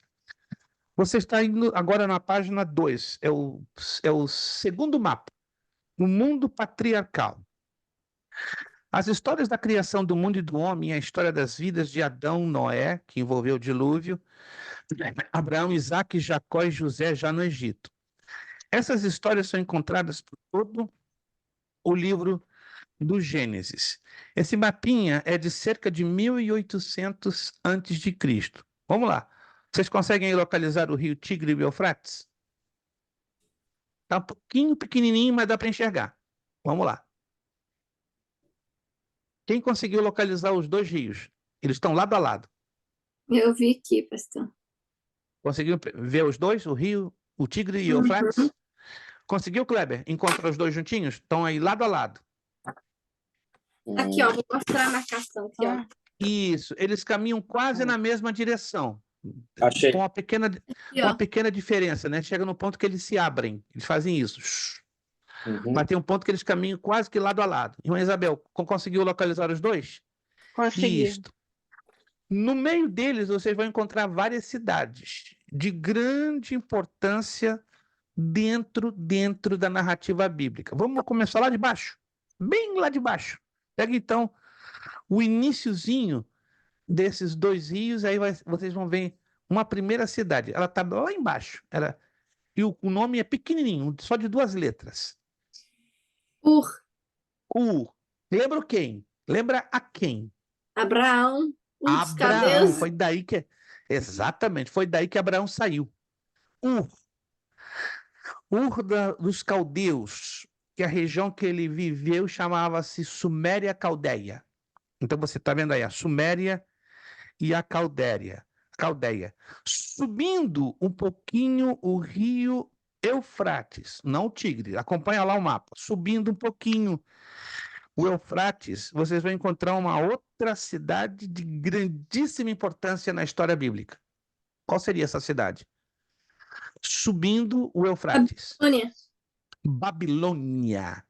Você está indo agora na página 2, é o segundo mapa, o mundo patriarcal. As histórias da criação do mundo e do homem, a história das vidas de Adão, Noé, que envolveu o dilúvio, Abraão, Isaque, Jacó e José já no Egito. Essas histórias são encontradas por todo o livro do Gênesis. Esse mapinha é de cerca de 1800 a.C. Vamos lá. Vocês conseguem localizar o rio Tigre e Eufrates? Está um pouquinho pequenininho, mas dá para enxergar. Vamos lá. Quem conseguiu localizar os dois rios? Eles estão lado a lado. Eu vi aqui, pastor. Conseguiu ver os dois? O rio, o Tigre e Eufrates? Conseguiu, Kleber? Encontrar os dois juntinhos? Estão aí lado a lado. Aqui, ó, vou mostrar a marcação aqui, ó. Isso, eles caminham quase na mesma direção. Achei. Com uma Aqui, ó. pequena diferença, né? Chega no ponto que eles se abrem, eles fazem isso. Mas tem um ponto que eles caminham quase que lado a lado. Irmã Isabel, conseguiu localizar os dois? Consegui. Isto. No meio deles, vocês vão encontrar várias cidades de grande importância dentro da narrativa bíblica. Vamos começar lá de baixo, bem lá de baixo. Pega então o iniciozinho desses dois rios, aí vocês vão ver uma primeira cidade. Ela está lá embaixo. E o nome é pequenininho, só de 2 letras. Ur, Lembra quem? Lembra a quem? Abraão, Ur dos Abraão. Caldeus. Foi daí que... Exatamente, foi daí que Abraão saiu. Dos caldeus, que a região que ele viveu chamava-se Suméria Caldeia. Então você está vendo aí a Suméria e a Caldeia. Subindo um pouquinho o rio Eufrates, não o Tigre, acompanha lá o mapa. Subindo um pouquinho o Eufrates, vocês vão encontrar uma outra cidade de grandíssima importância na história bíblica. Qual seria essa cidade? Subindo o Eufrates. Babilônia.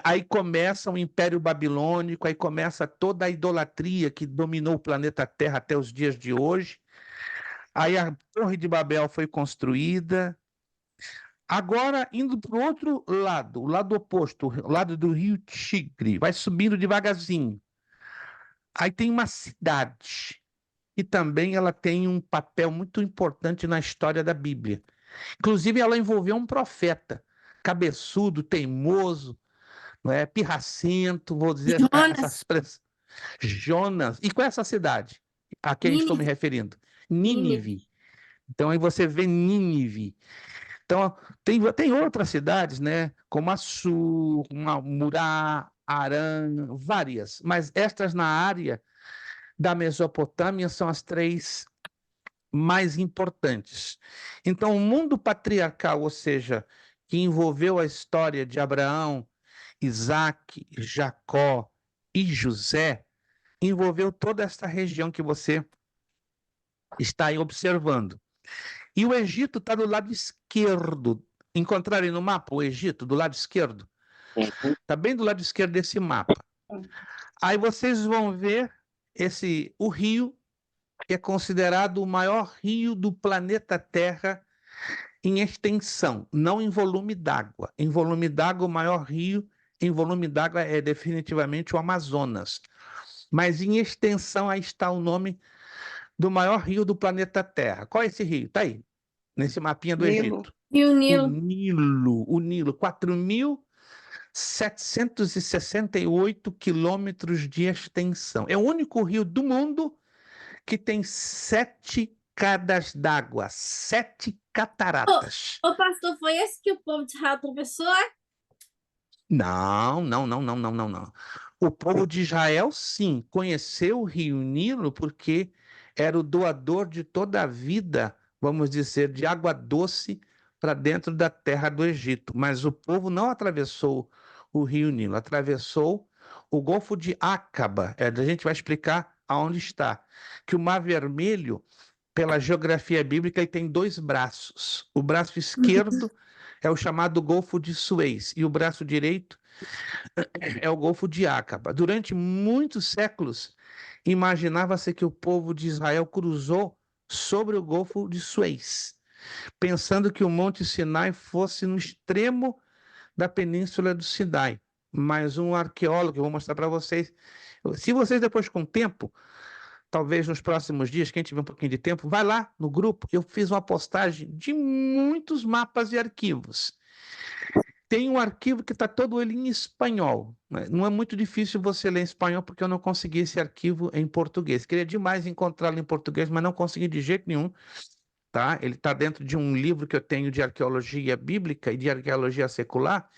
Aí começa o Império Babilônico, aí começa toda a idolatria que dominou o planeta Terra até os dias de hoje. Aí a Torre de Babel foi construída. Agora, indo para o outro lado, o lado oposto, o lado do rio Tigre, vai subindo devagarzinho. Aí tem uma cidade, e também ela tem um papel muito importante na história da Bíblia. Inclusive, ela envolveu um profeta, cabeçudo, teimoso, não é? Pirracento, vou dizer essa expressão. Jonas. E qual é essa cidade a quem estou me referindo? Nínive. Então aí você vê Nínive. Então tem outras cidades, né? Como Assur, Murá, Arã, várias. Mas estas na área da Mesopotâmia são as 3 mais importantes. Então o mundo patriarcal, ou seja, que envolveu a história de Abraão, Isaque, Jacó e José, envolveu toda esta região que você está aí observando. E o Egito está do lado esquerdo. Encontrarem no mapa o Egito do lado esquerdo? Está bem do lado esquerdo desse mapa. Aí vocês vão ver o rio, que é considerado o maior rio do planeta Terra em extensão, não em volume d'água. Em volume d'água, o maior rio em volume d'água é definitivamente o Amazonas. Mas em extensão, aí está o nome do maior rio do planeta Terra. Qual é esse rio? Está aí, nesse mapinha do Egito. E o Nilo? O Nilo, 4.768 quilômetros de extensão. É o único rio do mundo que tem 7 cascadas d'água, 7 cataratas. Ô, pastor, foi esse que o povo de Israel atravessou? Não, não, não, não, não, não, não. O povo de Israel, sim, conheceu o rio Nilo porque era o doador de toda a vida, vamos dizer, de água doce para dentro da terra do Egito. Mas o povo não atravessou o rio Nilo, atravessou o Golfo de Acaba. A gente vai explicar aonde está. Que o Mar Vermelho, pela geografia bíblica, ele tem 2 braços. O braço esquerdo é o chamado Golfo de Suez e o braço direito é o Golfo de Acaba. Durante muitos séculos, imaginava-se que o povo de Israel cruzou sobre o Golfo de Suez, pensando que o Monte Sinai fosse no extremo da Península do Sinai. Mas um arqueólogo, eu vou mostrar para vocês, se vocês depois com tempo, talvez nos próximos dias, quem tiver um pouquinho de tempo, vai lá no grupo, eu fiz uma postagem de muitos mapas e arquivos. Tem um arquivo que está todo ele em espanhol, né? Não é muito difícil você ler em espanhol, porque eu não consegui esse arquivo em português. Queria demais encontrá-lo em português, mas não consegui de jeito nenhum, tá? Ele está dentro de um livro que eu tenho de arqueologia bíblica e de arqueologia secular.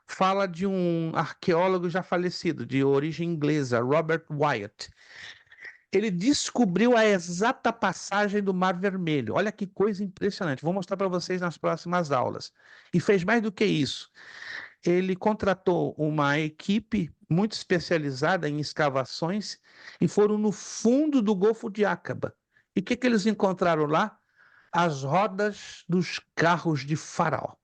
Fala de um arqueólogo já falecido, de origem inglesa, Robert Wyatt. Ele descobriu a exata passagem do Mar Vermelho. Olha que coisa impressionante. Vou mostrar para vocês nas próximas aulas. E fez mais do que isso. Ele contratou uma equipe muito especializada em escavações e foram no fundo do Golfo de Acaba. E o que eles encontraram lá? As rodas dos carros de Faraó.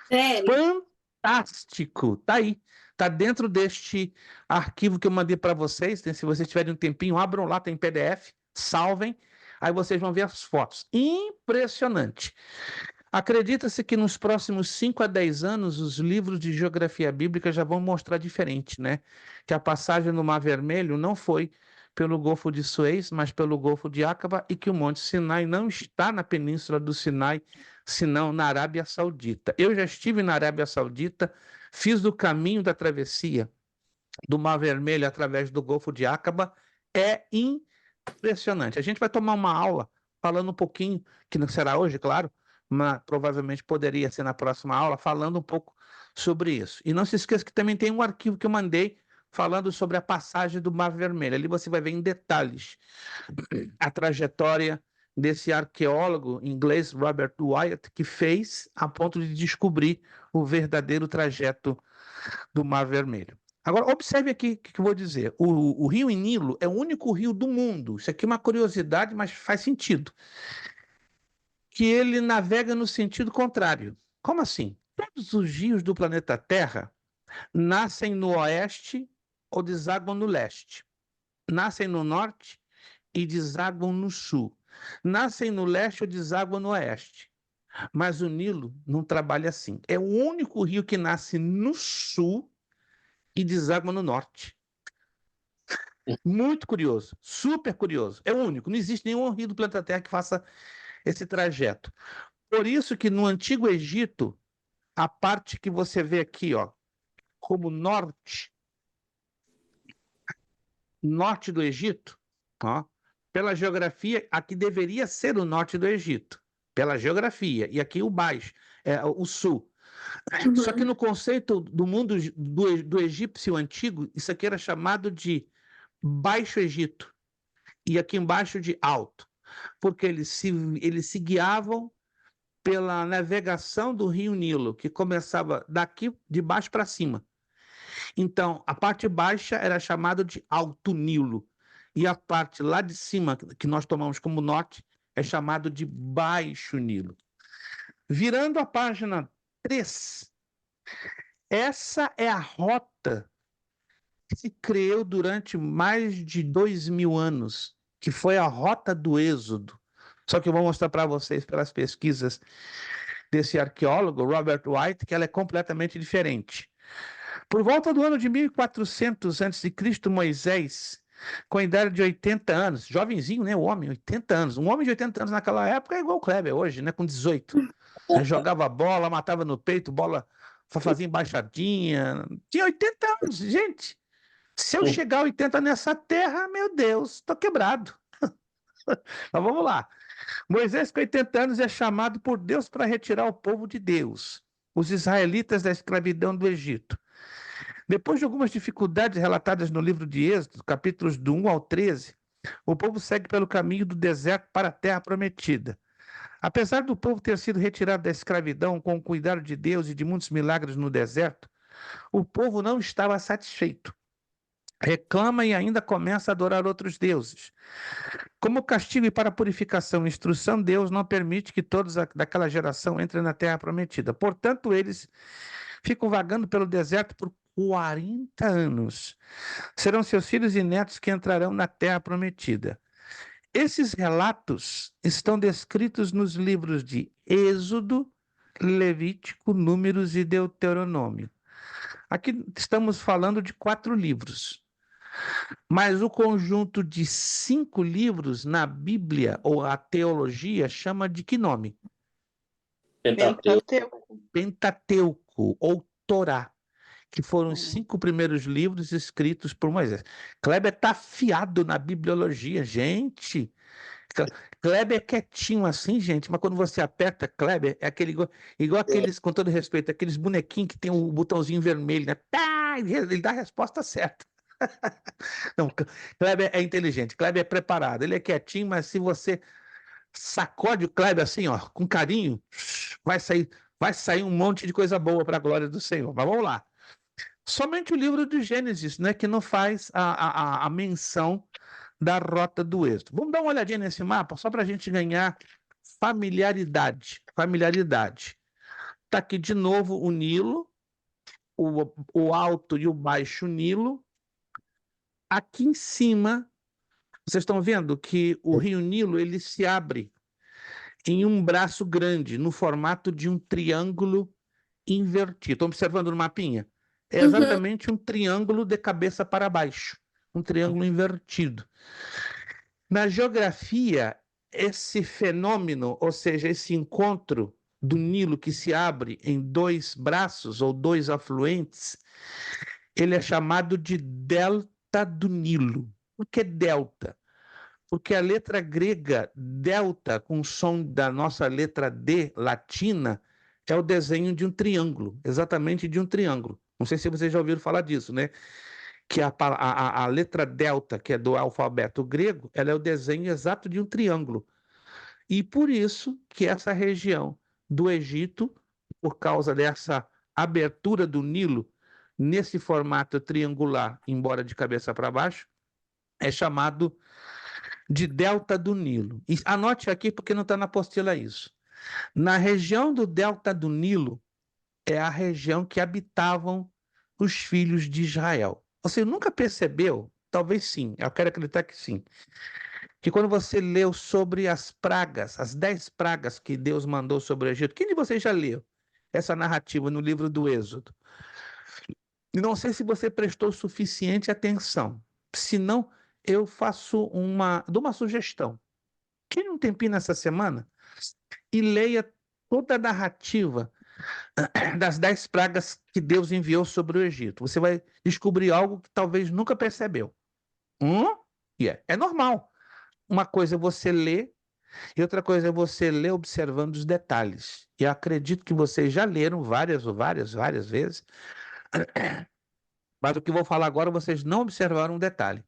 Sério? Fantástico! Tá aí. Tá dentro deste arquivo que eu mandei para vocês. Se vocês tiverem um tempinho, abram lá, tem PDF, salvem. Aí vocês vão ver as fotos. Impressionante. Acredita-se que nos próximos 5 a 10 anos, os livros de geografia bíblica já vão mostrar diferente, né? Que a passagem no Mar Vermelho não foi pelo Golfo de Suez, mas pelo Golfo de Acaba, e que o Monte Sinai não está na Península do Sinai, senão na Arábia Saudita. Eu já estive na Arábia Saudita, fiz o caminho da travessia do Mar Vermelho através do Golfo de Acaba. É impressionante. A gente vai tomar uma aula falando um pouquinho, que não será hoje, claro, mas provavelmente poderia ser na próxima aula, falando um pouco sobre isso. E não se esqueça que também tem um arquivo que eu mandei falando sobre a passagem do Mar Vermelho. Ali você vai ver em detalhes a trajetória desse arqueólogo inglês, Robert Wyatt, que fez a ponto de descobrir o verdadeiro trajeto do Mar Vermelho. Agora, observe aqui o que eu vou dizer. O rio Nilo é o único rio do mundo. Isso aqui é uma curiosidade, mas faz sentido. Que ele navega no sentido contrário. Como assim? Todos os rios do planeta Terra nascem no oeste ou desaguam no leste. Nascem no norte e desaguam no sul. Nascem no leste ou desaguam no oeste. Mas o Nilo não trabalha assim. É o único rio que nasce no sul e deságua no norte. Muito curioso, super curioso. É o único. Não existe nenhum rio do planeta Terra que faça esse trajeto. Por isso que no Antigo Egito, a parte que você vê aqui, ó, como norte do Egito, ó, pela geografia, aqui deveria ser o norte do Egito, pela geografia, e aqui o baixo, o sul. Só que no conceito do mundo do egípcio antigo, isso aqui era chamado de Baixo Egito, e aqui embaixo de Alto, porque eles se guiavam pela navegação do rio Nilo, que começava daqui de baixo para cima. Então, a parte baixa era chamada de Alto Nilo, e a parte lá de cima, que nós tomamos como norte, é chamado de Baixo Nilo. Virando a página 3, essa é a rota que se criou durante mais de 2.000 anos, que foi a rota do Êxodo. Só que eu vou mostrar para vocês, pelas pesquisas desse arqueólogo, Robert Wyatt, que ela é completamente diferente. Por volta do ano de 1400 a.C., Moisés, com a idade de 80 anos, jovenzinho, né, o homem, 80 anos. Um homem de 80 anos naquela época é igual o Kleber hoje, né, com 18. Ele jogava bola, matava no peito, bola fazia embaixadinha. Tinha 80 anos, gente. Se eu chegar a 80 nessa terra, meu Deus, tô quebrado. Mas vamos lá. Moisés, com 80 anos, é chamado por Deus para retirar o povo de Deus, os israelitas da escravidão do Egito. Depois de algumas dificuldades relatadas no livro de Êxodo, capítulos do 1 ao 13, o povo segue pelo caminho do deserto para a terra prometida. Apesar do povo ter sido retirado da escravidão com o cuidado de Deus e de muitos milagres no deserto, o povo não estava satisfeito. Reclama e ainda começa a adorar outros deuses. Como castigo e para purificação e instrução, Deus não permite que todos daquela geração entrem na terra prometida. Portanto, eles ficam vagando pelo deserto por 40 anos. Serão seus filhos e netos que entrarão na terra prometida. Esses relatos estão descritos nos livros de Êxodo, Levítico, Números e Deuteronômio. Aqui estamos falando de 4 livros. Mas o conjunto de 5 livros na Bíblia ou a teologia chama de que nome? Pentateuco. Pentateuco ou Torá, que foram os 5 primeiros livros escritos por Moisés. Kleber está afiado na bibliologia, gente. Kleber é quietinho assim, gente, mas quando você aperta Kleber, é aquele igual aqueles, com todo respeito, aqueles bonequinhos que tem o botãozinho vermelho, né? Tá, ele dá a resposta certa. Não, Kleber é inteligente, Kleber é preparado, ele é quietinho, mas se você sacode o Kleber assim, ó, com carinho, vai sair um monte de coisa boa para a glória do Senhor. Mas vamos lá. Somente o livro de Gênesis, né, que não faz a menção da rota do êxodo. Vamos dar uma olhadinha nesse mapa, só para a gente ganhar familiaridade. Está aqui de novo o Nilo, o Alto e o Baixo Nilo. Aqui em cima, vocês estão vendo que o rio Nilo ele se abre em um braço grande, no formato de um triângulo invertido. Estão observando no mapinha? É exatamente um triângulo de cabeça para baixo, um triângulo invertido. Na geografia, esse fenômeno, ou seja, esse encontro do Nilo que se abre em 2 braços ou 2 afluentes, ele é chamado de delta do Nilo. Por que delta? Porque a letra grega delta, com o som da nossa letra D latina, é o desenho de um triângulo, exatamente de um triângulo. Não sei se vocês já ouviram falar disso, né? Que a letra delta, que é do alfabeto grego, ela é o desenho exato de um triângulo. E por isso que essa região do Egito, por causa dessa abertura do Nilo, nesse formato triangular, embora de cabeça para baixo, é chamado de delta do Nilo. E anote aqui porque não está na apostila isso. Na região do delta do Nilo é a região que habitavam os filhos de Israel. Você nunca percebeu? Talvez sim, eu quero acreditar que sim. Que quando você leu sobre as pragas, as 10 pragas que Deus mandou sobre o Egito, quem de vocês já leu essa narrativa no livro do Êxodo? E não sei se você prestou suficiente atenção. Se não, eu dou uma sugestão. Tire um tempinho nessa semana e leia toda a narrativa das 10 pragas que Deus enviou sobre o Egito. Você vai descobrir algo que talvez nunca percebeu. É normal. Uma coisa é você ler e outra coisa é você ler observando os detalhes. E eu acredito que vocês já leram várias vezes, mas o que eu vou falar agora vocês não observaram um detalhe.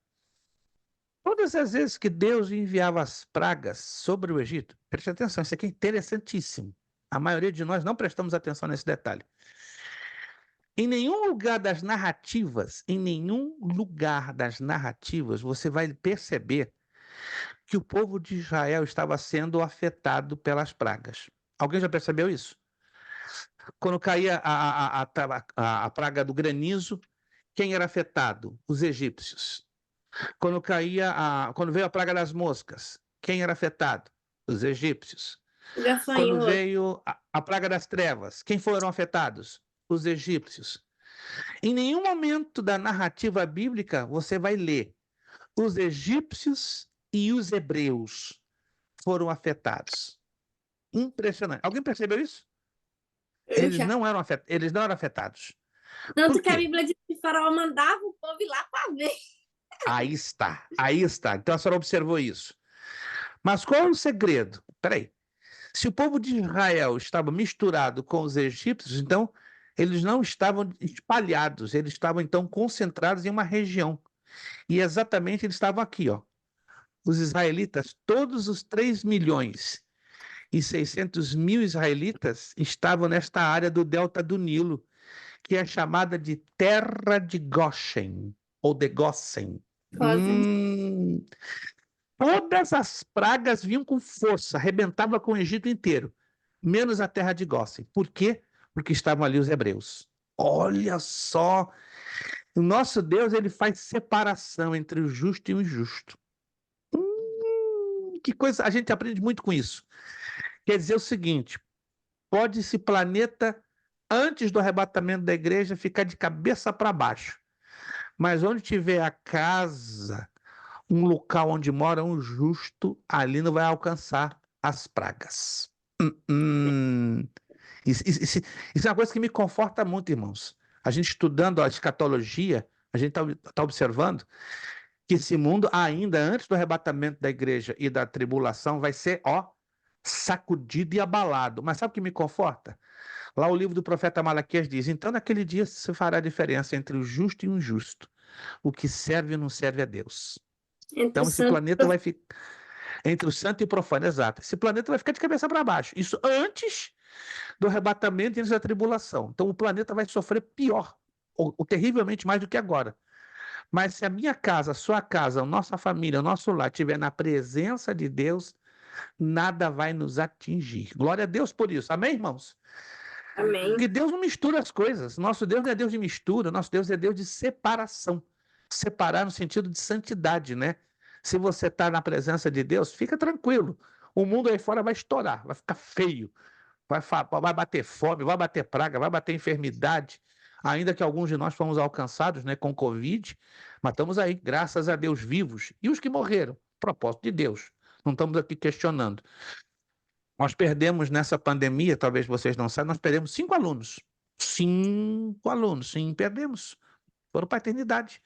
Todas as vezes que Deus enviava as pragas sobre o Egito, preste atenção, isso aqui é interessantíssimo. A maioria de nós não prestamos atenção nesse detalhe. Em nenhum lugar das narrativas, você vai perceber que o povo de Israel estava sendo afetado pelas pragas. Alguém já percebeu isso? Quando caía a praga do granizo, quem era afetado? Os egípcios. Quando veio a praga das moscas, quem era afetado? Os egípcios. Quando veio a praga das trevas, quem foram afetados? Os egípcios. Em nenhum momento da narrativa bíblica você vai ler os egípcios e os hebreus foram afetados. Impressionante. Alguém percebeu isso? Eles não eram afetados. Tanto que a Bíblia diz que o faraó mandava o povo ir lá para ver. Aí está. Então a senhora observou isso. Mas qual é o segredo? Peraí. Se o povo de Israel estava misturado com os egípcios, então eles não estavam espalhados, eles estavam então concentrados em uma região. E exatamente eles estavam aqui, ó. Os israelitas, todos os 3.600.000 israelitas estavam nesta área do delta do Nilo, que é chamada de Terra de Goshen, ou de Gósen. Todas as pragas vinham com força, arrebentava com o Egito inteiro, menos a terra de Gósen. Por quê? Porque estavam ali os hebreus. Olha só, o nosso Deus, ele faz separação entre o justo e o injusto. Que coisa, a gente aprende muito com isso. Quer dizer o seguinte, pode esse planeta, antes do arrebatamento da igreja, ficar de cabeça para baixo. Mas onde tiver a casa, um local onde mora um justo, ali não vai alcançar as pragas. Isso é uma coisa que me conforta muito, irmãos. A gente estudando a escatologia, a gente está observando que esse mundo, ainda antes do arrebatamento da igreja e da tribulação, vai ser, sacudido e abalado. Mas sabe o que me conforta? Lá o livro do profeta Malaquias diz, então naquele dia se fará a diferença entre o justo e o injusto. O que serve e não serve a Deus. Então esse planeta vai ficar entre o santo e o profano, exato. Esse planeta vai ficar de cabeça para baixo. Isso antes do arrebatamento e antes da tribulação. Então o planeta vai sofrer pior, ou terrivelmente mais do que agora. Mas se a minha casa, a sua casa, a nossa família, o nosso lar estiver na presença de Deus, nada vai nos atingir. Glória a Deus por isso. Amém, irmãos? Amém. Porque Deus não mistura as coisas. Nosso Deus não é Deus de mistura, nosso Deus é Deus de separação. Separar no sentido de santidade, né? Se você está na presença de Deus, fica tranquilo. O mundo aí fora vai estourar, vai ficar feio. Vai bater fome, vai bater praga, vai bater enfermidade. Ainda que alguns de nós fomos alcançados, né, com Covid, mas estamos aí, graças a Deus, vivos. E os que morreram? Propósito de Deus. Não estamos aqui questionando. Nós perdemos nessa pandemia, talvez vocês não saibam, nós perdemos 5 alunos. 5 alunos, sim, perdemos. Foram para a eternidade.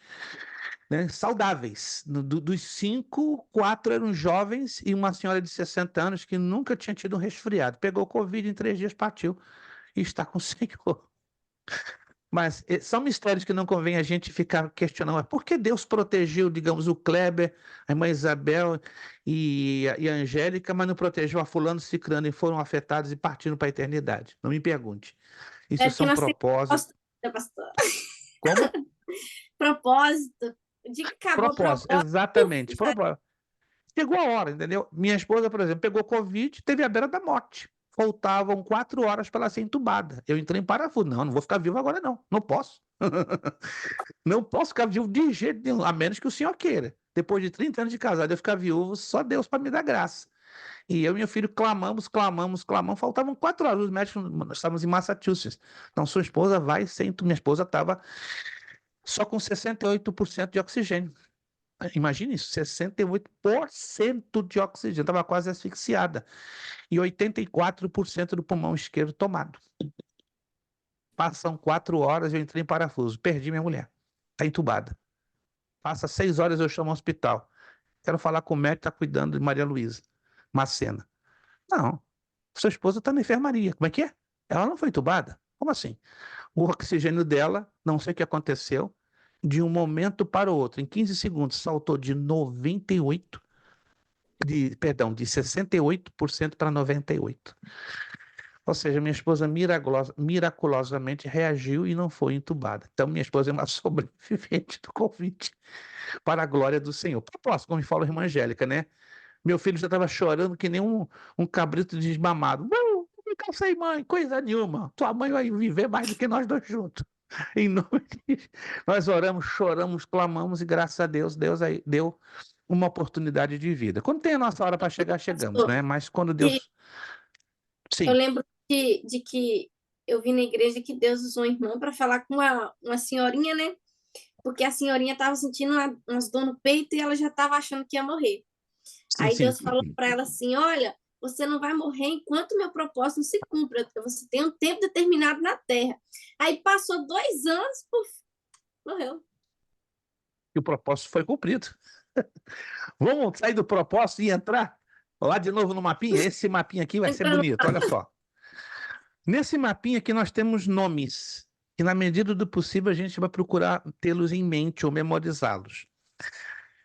Né? Saudáveis. Dos 5, 4 eram jovens e uma senhora de 60 anos que nunca tinha tido um resfriado. Pegou Covid, em 3 dias partiu e está com o Senhor. Mas são mistérios que não convém a gente ficar questionando. Mas por que Deus protegeu, digamos, o Kleber, a irmã Isabel e a Angélica, mas não protegeu a fulano, ciclano e foram afetados e partiram para a eternidade? Não me pergunte. Isso são propósitos. Como? Propósito. De que acabou o Propósito, exatamente. Propósito. Chegou a hora, entendeu? Minha esposa, por exemplo, pegou Covid, teve à beira da morte. Faltavam 4 horas para ela ser entubada. Eu entrei em parafuso. Não vou ficar vivo agora, não. Não posso. Não posso ficar vivo de jeito nenhum, a menos que o senhor queira. Depois de 30 anos de casado, eu ficar viúvo, só Deus para me dar graça. E eu e meu filho clamamos. Faltavam 4 horas. Os médicos, nós estávamos em Massachusetts. Então, sua esposa vai sem. Minha esposa estava só com 68% de oxigênio. Imagine isso, 68% de oxigênio, estava quase asfixiada. E 84% do pulmão esquerdo tomado. Passam 4 horas, eu entrei em parafuso, perdi minha mulher, está entubada. Passa 6 horas, eu chamo ao hospital. Quero falar com o médico que está cuidando de Maria Luísa Macena. Não, sua esposa está na enfermaria. Como é que é? Ela não foi entubada? Como assim? O oxigênio dela, não sei o que aconteceu, de um momento para o outro, em 15 segundos, saltou de 68% para 98%. Ou seja, minha esposa miraculosamente reagiu e não foi entubada. Então, minha esposa é uma sobrevivente do Covid, para a glória do Senhor. Propósito, como fala a irmã Angélica, né? Meu filho já estava chorando que nem um cabrito desmamado. Não cansei, mãe, coisa nenhuma. Tua mãe vai viver mais do que nós dois juntos. Em nome de... Nós oramos, choramos, clamamos e graças a Deus, Deus aí deu uma oportunidade de vida. Quando tem a nossa hora para chegar, chegamos, né? Mas quando Deus... Sim. Eu lembro de que eu vi na igreja que Deus usou um irmão para falar com uma senhorinha, né? Porque a senhorinha estava sentindo umas dor no peito e ela já estava achando que ia morrer. Sim, Aí sim. Deus falou para ela assim, olha, você não vai morrer enquanto meu propósito não se cumpra. Você tem um tempo determinado na Terra. Aí passou 2 anos, puf, morreu. E o propósito foi cumprido. Vamos sair do propósito e entrar Lá de novo no mapinha. Esse mapinha aqui vai ser bonito, olha só. Nesse mapinha aqui nós temos nomes, e na medida do possível a gente vai procurar tê-los em mente ou memorizá-los.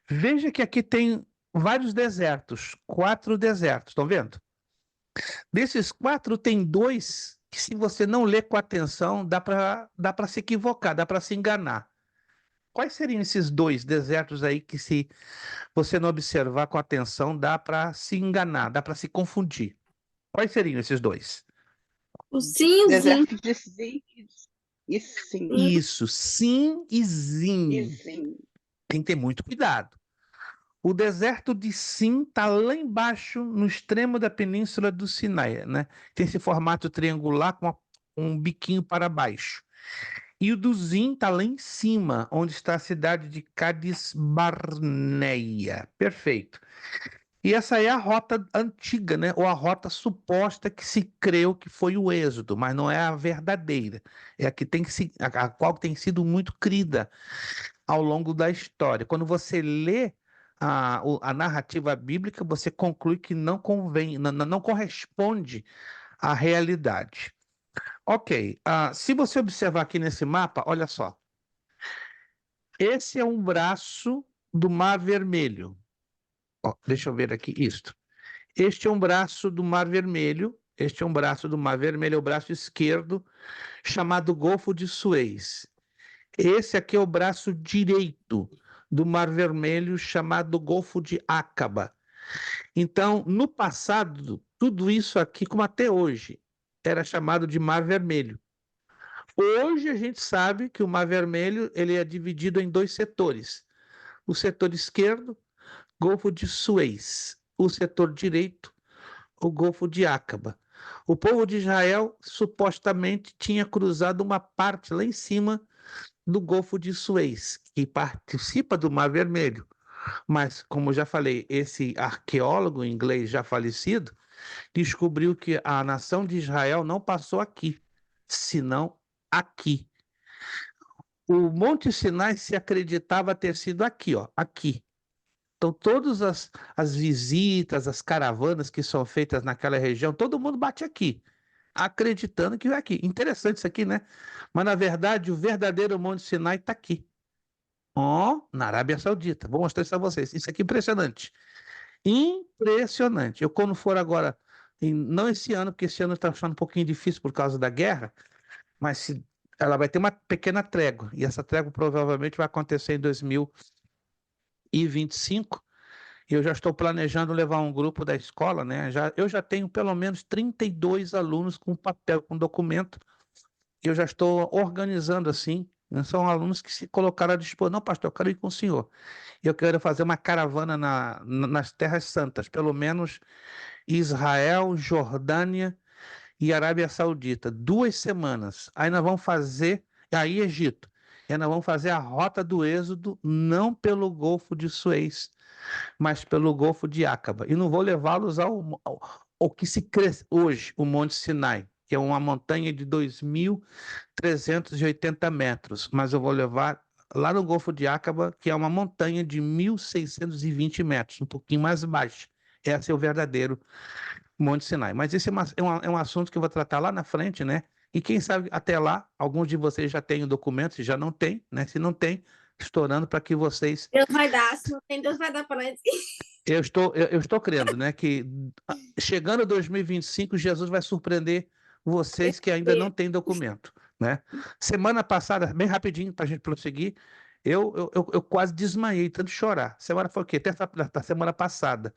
Veja que aqui tem vários desertos, 4 desertos, estão vendo? Desses 4 tem 2 que se você não ler com atenção, dá para se equivocar, dá para se enganar. Quais seriam esses 2 desertos aí que se você não observar com atenção, dá para se enganar, dá para se confundir? Quais seriam esses 2? O sim e o zim. Deserto de Zin e Sim. Isso, sim e E zim. Zin. Tem que ter muito cuidado. O deserto de Sim está lá embaixo, no extremo da península do Sinai, né? Tem esse formato triangular com um biquinho para baixo. E o do Zin está lá em cima, onde está a cidade de Cádiz Barneia. Perfeito. E essa é a rota antiga, né? Ou a rota suposta que se creu que foi o Êxodo, mas não é a verdadeira. É a que tem que a qual tem sido muito crida ao longo da história. Quando você lê a narrativa bíblica, você conclui que não convém, não corresponde à realidade. Ok, se você observar aqui nesse mapa, olha só. Esse é um braço do Mar Vermelho. Ó, deixa eu ver aqui isto. Este é um braço do Mar Vermelho. Este é um braço do Mar Vermelho, é o braço esquerdo, chamado Golfo de Suez. Esse aqui é o braço direito do Mar Vermelho, chamado Golfo de Áqaba. Então, no passado, tudo isso aqui, como até hoje, era chamado de Mar Vermelho. Hoje a gente sabe que o Mar Vermelho ele é dividido em 2 setores. O setor esquerdo, Golfo de Suez. O setor direito, o Golfo de Áqaba. O povo de Israel supostamente tinha cruzado uma parte lá em cima do Golfo de Suez, que participa do Mar Vermelho. Mas, como já falei, esse arqueólogo inglês já falecido descobriu que a nação de Israel não passou aqui, senão aqui. O Monte Sinai se acreditava ter sido aqui, ó, aqui. Então, todas as visitas, as caravanas que são feitas naquela região, todo mundo bate aqui, acreditando que é aqui. Interessante isso aqui, né? Mas, na verdade, o verdadeiro Monte Sinai está aqui. Ó, na Arábia Saudita. Vou mostrar isso a vocês. Isso aqui é impressionante. Impressionante. Eu, quando for agora, não esse ano, porque esse ano está achando um pouquinho difícil por causa da guerra, mas ela vai ter uma pequena trégua. E essa trégua provavelmente vai acontecer em 2025. E eu já estou planejando levar um grupo da escola, né? Eu já tenho pelo menos 32 alunos com papel, com documento. Eu já estou organizando assim. São alunos que se colocaram à disposição. Não, pastor, eu quero ir com o senhor. Eu quero fazer uma caravana nas Terras Santas, pelo menos Israel, Jordânia e Arábia Saudita. 2 semanas. Aí nós vamos fazer, aí Egito. E nós vamos fazer a rota do Êxodo, não pelo Golfo de Suez, mas pelo Golfo de Áqaba. E não vou levá-los ao que se crê hoje, o Monte Sinai, que é uma montanha de 2.380 metros, mas eu vou levar lá no Golfo de Áqaba, que é uma montanha de 1.620 metros, um pouquinho mais baixa. Esse é o verdadeiro Monte Sinai. Mas esse é um assunto que eu vou tratar lá na frente, né? E quem sabe até lá, alguns de vocês já têm o documento, se já não tem, né? Se não tem, estourando para que vocês... Deus vai dar, se não tem, Deus vai dar para nós. Eu estou crendo, né? Que chegando a 2025, Jesus vai surpreender vocês que ainda não têm documento, né? Semana passada, bem rapidinho para a gente prosseguir, eu quase desmaiei, tanto de chorar. Semana foi o quê? Da semana passada.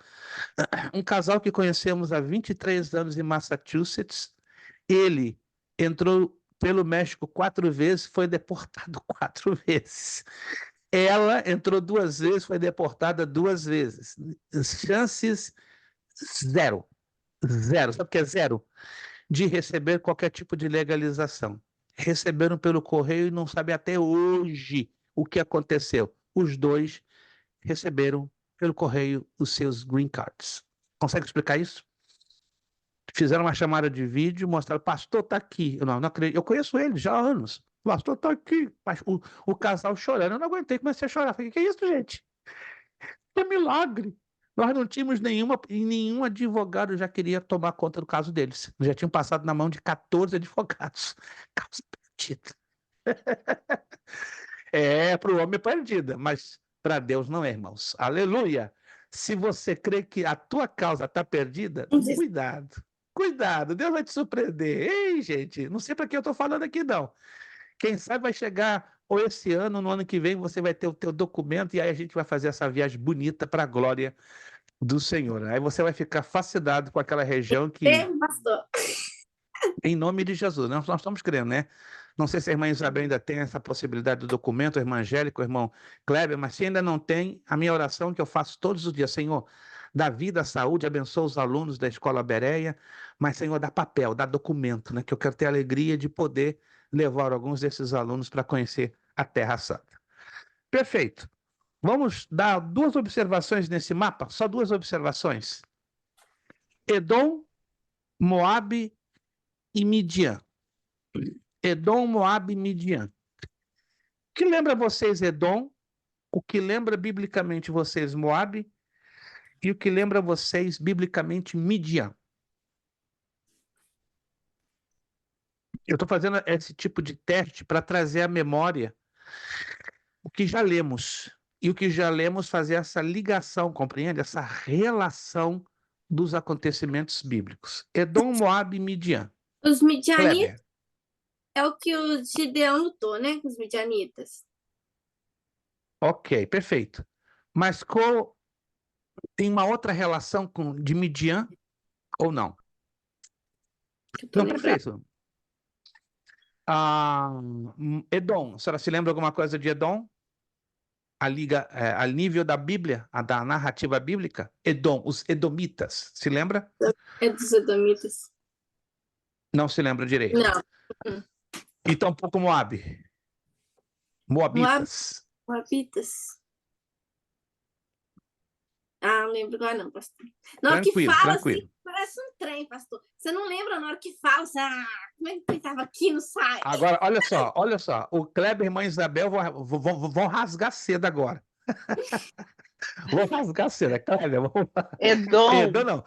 Um casal que conhecemos há 23 anos em Massachusetts, ele entrou pelo México 4 vezes, foi deportado 4 vezes. Ela entrou 2 vezes, foi deportada 2 vezes. Chances zero. Zero. Sabe o que é zero? De receber qualquer tipo de legalização. Receberam pelo correio e não sabe até hoje o que aconteceu. Os 2 receberam pelo correio os seus green cards. Consegue explicar isso? Fizeram uma chamada de vídeo, mostraram, pastor, está aqui. Eu não acredito. Eu conheço ele já há anos. Pastor, está aqui. O casal chorando. Eu não aguentei, comecei a chorar. Falei, que é isso, gente? É milagre. Nós não tínhamos e nenhum advogado já queria tomar conta do caso deles. Já tinham passado na mão de 14 advogados. Causa perdida. É para o homem perdida, mas para Deus não é, irmãos. Aleluia! Se você crê que a tua causa está perdida, cuidado. Cuidado, Deus vai te surpreender. Ei, gente, não sei para que eu estou falando aqui, não. Quem sabe vai chegar, ou esse ano, no ano que vem, você vai ter o teu documento e aí a gente vai fazer essa viagem bonita para a glória do Senhor. Aí você vai ficar fascinado com aquela região que, Pastor. em nome de Jesus, nós estamos crendo, né? Não sei se a irmã Isabel ainda tem essa possibilidade do documento, o irmão Angélico, o irmão Kleber, mas se ainda não tem, a minha oração que eu faço todos os dias, Senhor, dá vida, saúde, abençoa os alunos da Escola Bereia, mas, Senhor, dá papel, dá documento, né? Que eu quero ter a alegria de poder levar alguns desses alunos para conhecer a Terra Santa. Perfeito. Vamos dar 2 observações nesse mapa, só 2 observações. Edom, Moabe e Midian. Edom, Moabe e Midian. O que lembra vocês Edom? O que lembra biblicamente vocês Moabe? E o que lembra vocês biblicamente Midian? Eu estou fazendo esse tipo de teste para trazer à memória o que já lemos. E o que já lemos fazer essa ligação, compreende? Essa relação dos acontecimentos bíblicos. Edom, Moabe e Midian. Os midianitas Kleber. é o que o Gideão lutou, né? Com os midianitas. Ok, perfeito. Mas tem uma outra relação de Midian ou não? Que eu tô Não, lembrando. perfeito. Edom, a senhora se lembra alguma coisa de Edom? A nível da Bíblia, da narrativa bíblica? Edom, os edomitas, se lembra? É dos edomitas. Não se lembra direito. Não. E tampouco Moabe. Moabitas. Moabitas. Ah, não lembro agora não, pastor. Na hora que Tranquilo, fala tranquilo. assim, parece um trem, pastor. Você não lembra na hora que fala, você, como é que estava aqui, não sai? Agora, olha só. O Kleber e a irmã Isabel vão rasgar cedo agora. Vão rasgar cedo, Kleber. Edom, não.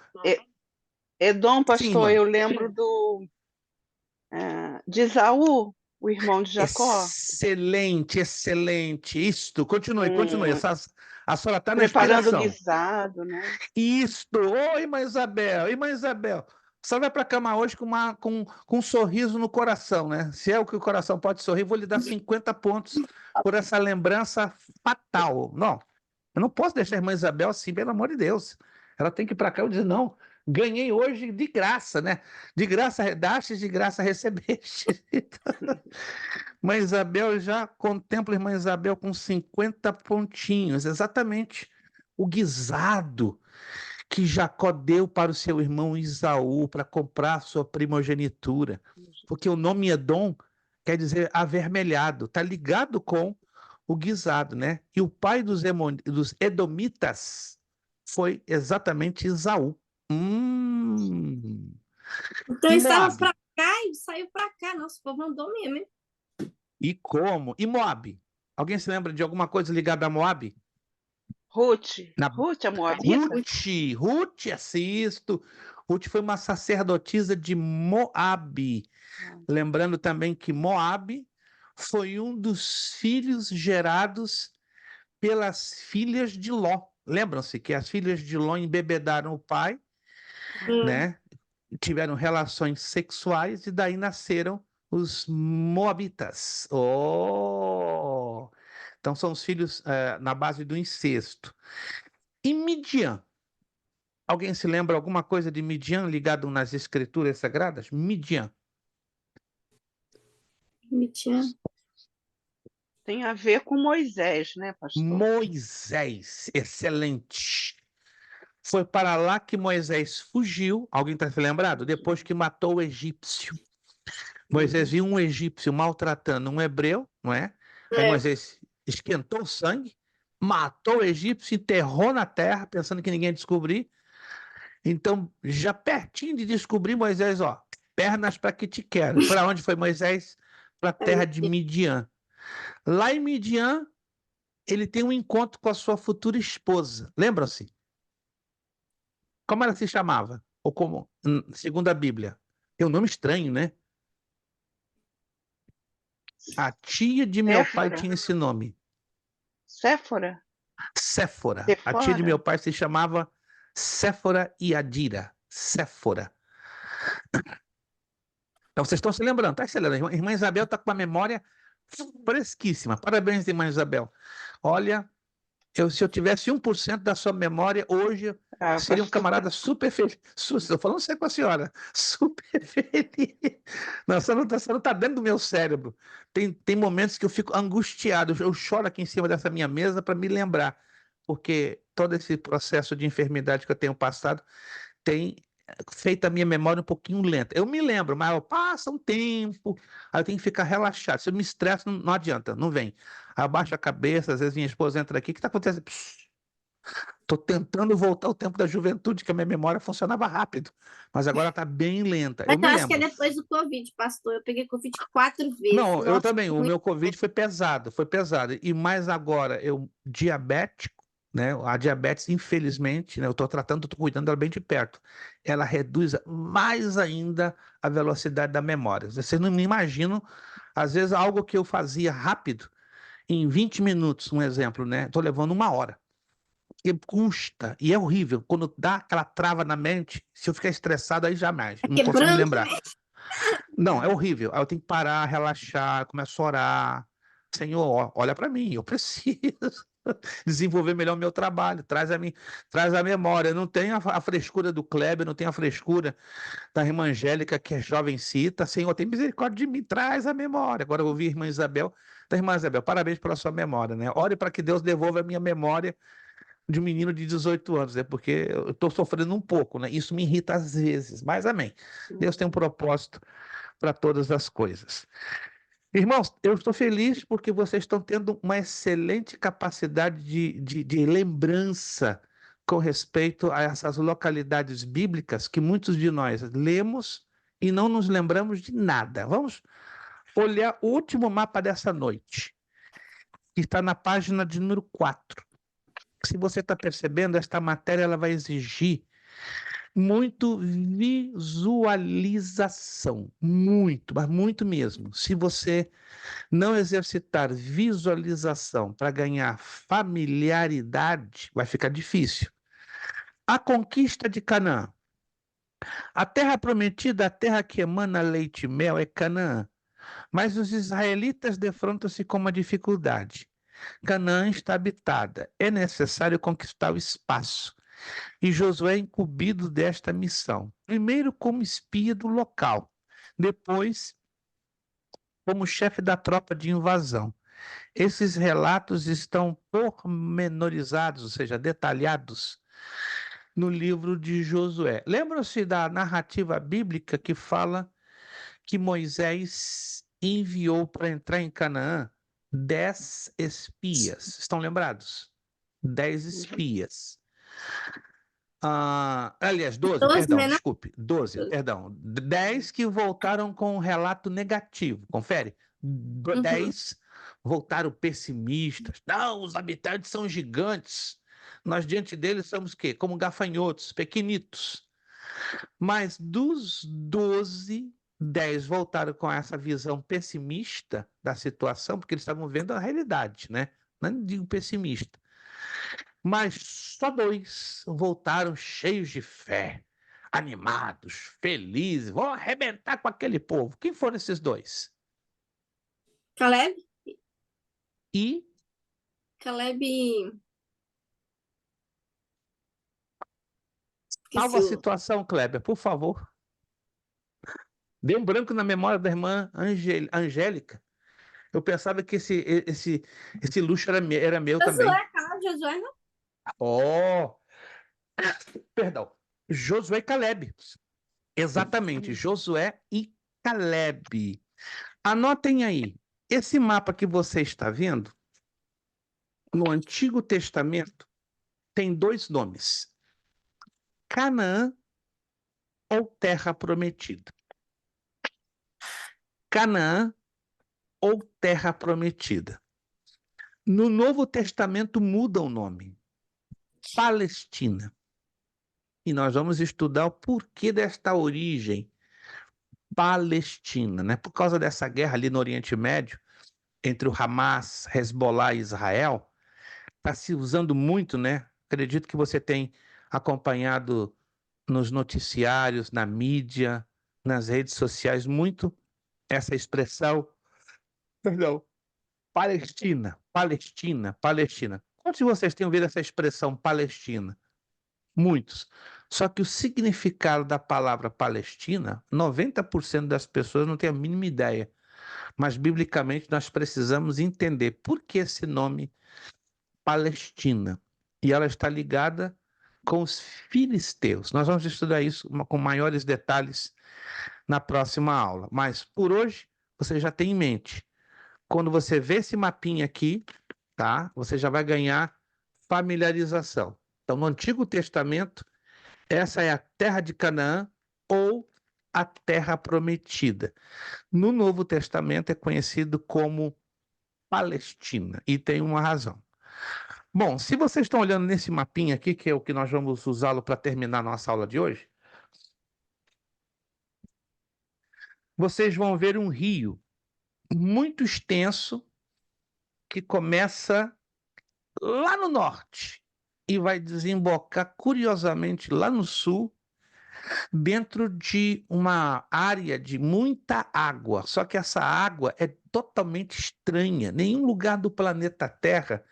Edom, Sim, pastor, irmã. eu lembro de Esaú, o irmão de Jacó, Excelente, excelente. Isto, continue. A senhora está na preparando o inspiração. guisado, né? Isto, ô, irmã Isabel, a senhora vai para a cama hoje com um sorriso no coração, né? Se é o que o coração pode sorrir, vou lhe dar 50 pontos por essa lembrança fatal. Não, eu não posso deixar a irmã Isabel assim, pelo amor de Deus. Ela tem que ir para cá e dizer, não, ganhei hoje de graça, né? De graça dastes, de graça recebeste. Irmã Isabel, já contempla a irmã Isabel com 50 pontinhos, exatamente. O guisado que Jacó deu para o seu irmão Esaú para comprar a sua primogenitura. Porque o nome Edom quer dizer avermelhado, está ligado com o guisado, né? E o pai dos edomitas foi exatamente Esaú. Então E eles estavam Moabe? pra cá e saiu pra cá. Nossa, o povo andou mesmo, hein? E como? E Moabe? Alguém se lembra de alguma coisa ligada a Moabe? Ruth, Na- Ruth, a Moabita? Ruth, assisto. Ruth foi uma sacerdotisa de Moabe. Lembrando também que Moabe foi um dos filhos gerados pelas filhas de Ló. Lembram-se que as filhas de Ló embebedaram o pai, né? Tiveram relações sexuais e daí nasceram os Moabitas. Oh! Então são os filhos na base do incesto. E Midian? Alguém se lembra alguma coisa de Midian ligado nas escrituras sagradas? Midian. Midian. Tem a ver com Moisés, né, pastor? Moisés, excelente. Foi para lá que Moisés fugiu. Alguém está se lembrado? Depois que matou o egípcio. Moisés viu um egípcio maltratando um hebreu, não é? Aí Moisés esquentou o sangue, matou o egípcio, enterrou na terra, pensando que ninguém ia descobrir. Então, já pertinho de descobrir, Moisés, pernas para que te quero. Para onde foi Moisés? Para a terra de Midian. Lá em Midian, ele tem um encontro com a sua futura esposa. Lembram-se? Como ela se chamava? Ou como, segundo a Bíblia? Tem um nome estranho, né? A tia de meu pai Séfora? tinha esse nome. Séfora? Séfora. A tia de Sefora? meu pai se chamava Séfora e Adira. Séfora. Então, vocês estão se lembrando, tá? Se lembrando. Irmã Isabel está com uma memória fresquíssima. Parabéns, irmã Isabel. Olha, se eu tivesse 1% da sua memória, hoje Ah, seria um pastor. camarada super feliz. Estou falando sério com a senhora. Super feliz. Não, você não está dentro do meu cérebro. Tem momentos que eu fico angustiado. Eu choro aqui em cima dessa minha mesa para me lembrar. Porque todo esse processo de enfermidade que eu tenho passado tem feito a minha memória um pouquinho lenta. Eu me lembro, mas passa um tempo, aí eu tenho que ficar relaxado. Se eu me estresso, não adianta, não vem. Aí eu baixo a cabeça, às vezes minha esposa entra aqui, o que está acontecendo? Estou tentando voltar ao tempo da juventude, que a minha memória funcionava rápido, mas agora está bem lenta. Mas Eu me eu acho que é lembro. depois do Covid, pastor. Eu peguei Covid 4 vezes. Não, eu Nossa, também. O muito. meu Covid foi pesado, foi pesado. E mais agora, eu diabético, né? A diabetes, infelizmente, né? Eu estou tratando, estou cuidando dela bem de perto. Ela reduz mais ainda a velocidade da memória. Vocês não me imaginam, às vezes, algo que eu fazia rápido, em 20 minutos, um exemplo, né? Estou levando 1 hora. E custa, e é horrível. Quando dá aquela trava na mente, se eu ficar estressado, aí jamais, Tá não consigo me quebrando. lembrar. Não, é horrível. Aí eu tenho que parar, relaxar, começo a orar. Senhor, olha para mim, eu preciso desenvolver melhor o meu trabalho. Traz a memória. Eu não tenho a frescura do Kleber, não tenho a frescura da irmã Angélica, que é jovencita. Senhor, tem misericórdia de mim, traz a memória. Agora eu ouvi a irmã Isabel. Então, irmã Isabel, parabéns pela sua memória, né? Ore para que Deus devolva a minha memória de um menino de 18 anos, né? Porque eu estou sofrendo um pouco, né? Isso me irrita às vezes, mas amém. Deus tem um propósito para todas as coisas. Irmãos, eu estou feliz porque vocês estão tendo uma excelente capacidade de lembrança com respeito a essas localidades bíblicas que muitos de nós lemos e não nos lembramos de nada. Vamos olhar o último mapa dessa noite, que está na página de número 4. Se você está percebendo, esta matéria ela vai exigir muito visualização, muito, mas muito mesmo. Se você não exercitar visualização para ganhar familiaridade, vai ficar difícil. A conquista de Canaã. A terra prometida, a terra que emana leite e mel é Canaã. Mas os israelitas defrontam-se com uma dificuldade. Canaã está habitada. É necessário conquistar o espaço. E Josué é incumbido desta missão. Primeiro como espia do local. Depois como chefe da tropa de invasão. Esses relatos estão pormenorizados, ou seja, detalhados, no livro de Josué. Lembram-se da narrativa bíblica que fala que Moisés enviou para entrar em Canaã 10 espias? Estão lembrados? 10 espias. Aliás, 12, 12 perdão, menores. desculpe, 12, perdão. 10 que voltaram com um relato negativo, confere? 10 voltaram pessimistas. Não, os habitantes são gigantes. Nós diante deles somos o quê? Como gafanhotos, pequenitos. Mas dos 12, 10 voltaram com essa visão pessimista da situação, porque eles estavam vendo a realidade, né? Não digo pessimista. Mas só 2 voltaram cheios de fé, animados, felizes. Vão arrebentar com aquele povo. Quem foram esses 2? Caleb? E Caleb. salva a Esqueci o. situação, Kleber, por favor. Deu um branco na memória da irmã Angélica. Eu pensava que esse luxo era meu também. Josué, cara, Josué não. Oh, perdão. Josué e Caleb. Exatamente, Josué e Caleb. Anotem aí. Esse mapa que você está vendo, no Antigo Testamento, tem 2 nomes: Canaã ou Terra Prometida. Canaã ou Terra Prometida. No Novo Testamento muda o nome: Palestina. e nós vamos estudar o porquê desta origem palestina, né? Por causa dessa guerra ali no Oriente Médio, entre o Hamas, Hezbollah e Israel, está se usando muito, né? Acredito que você tem acompanhado nos noticiários, na mídia, nas redes sociais, muito essa expressão, perdão, Palestina, Palestina, Palestina. Quantos de vocês têm ouvido essa expressão Palestina? Muitos. Só que o significado da palavra Palestina, 90% das pessoas não tem a mínima ideia. Mas, biblicamente, nós precisamos entender por que esse nome Palestina. E ela está ligada com os filisteus. Nós vamos estudar isso com maiores detalhes na próxima aula. Mas, por hoje, você já tem em mente. Quando você vê esse mapinha aqui, tá? Você já vai ganhar familiarização. Então, no Antigo Testamento, essa é a terra de Canaã ou a terra prometida. No Novo Testamento é conhecido como Palestina e tem uma razão. Bom, se vocês estão olhando nesse mapinha aqui, que é o que nós vamos usá-lo para terminar a nossa aula de hoje, vocês vão ver um rio muito extenso que começa lá no norte e vai desembocar, curiosamente, lá no sul, dentro de uma área de muita água. Só que essa água é totalmente estranha. Nenhum lugar do planeta Terra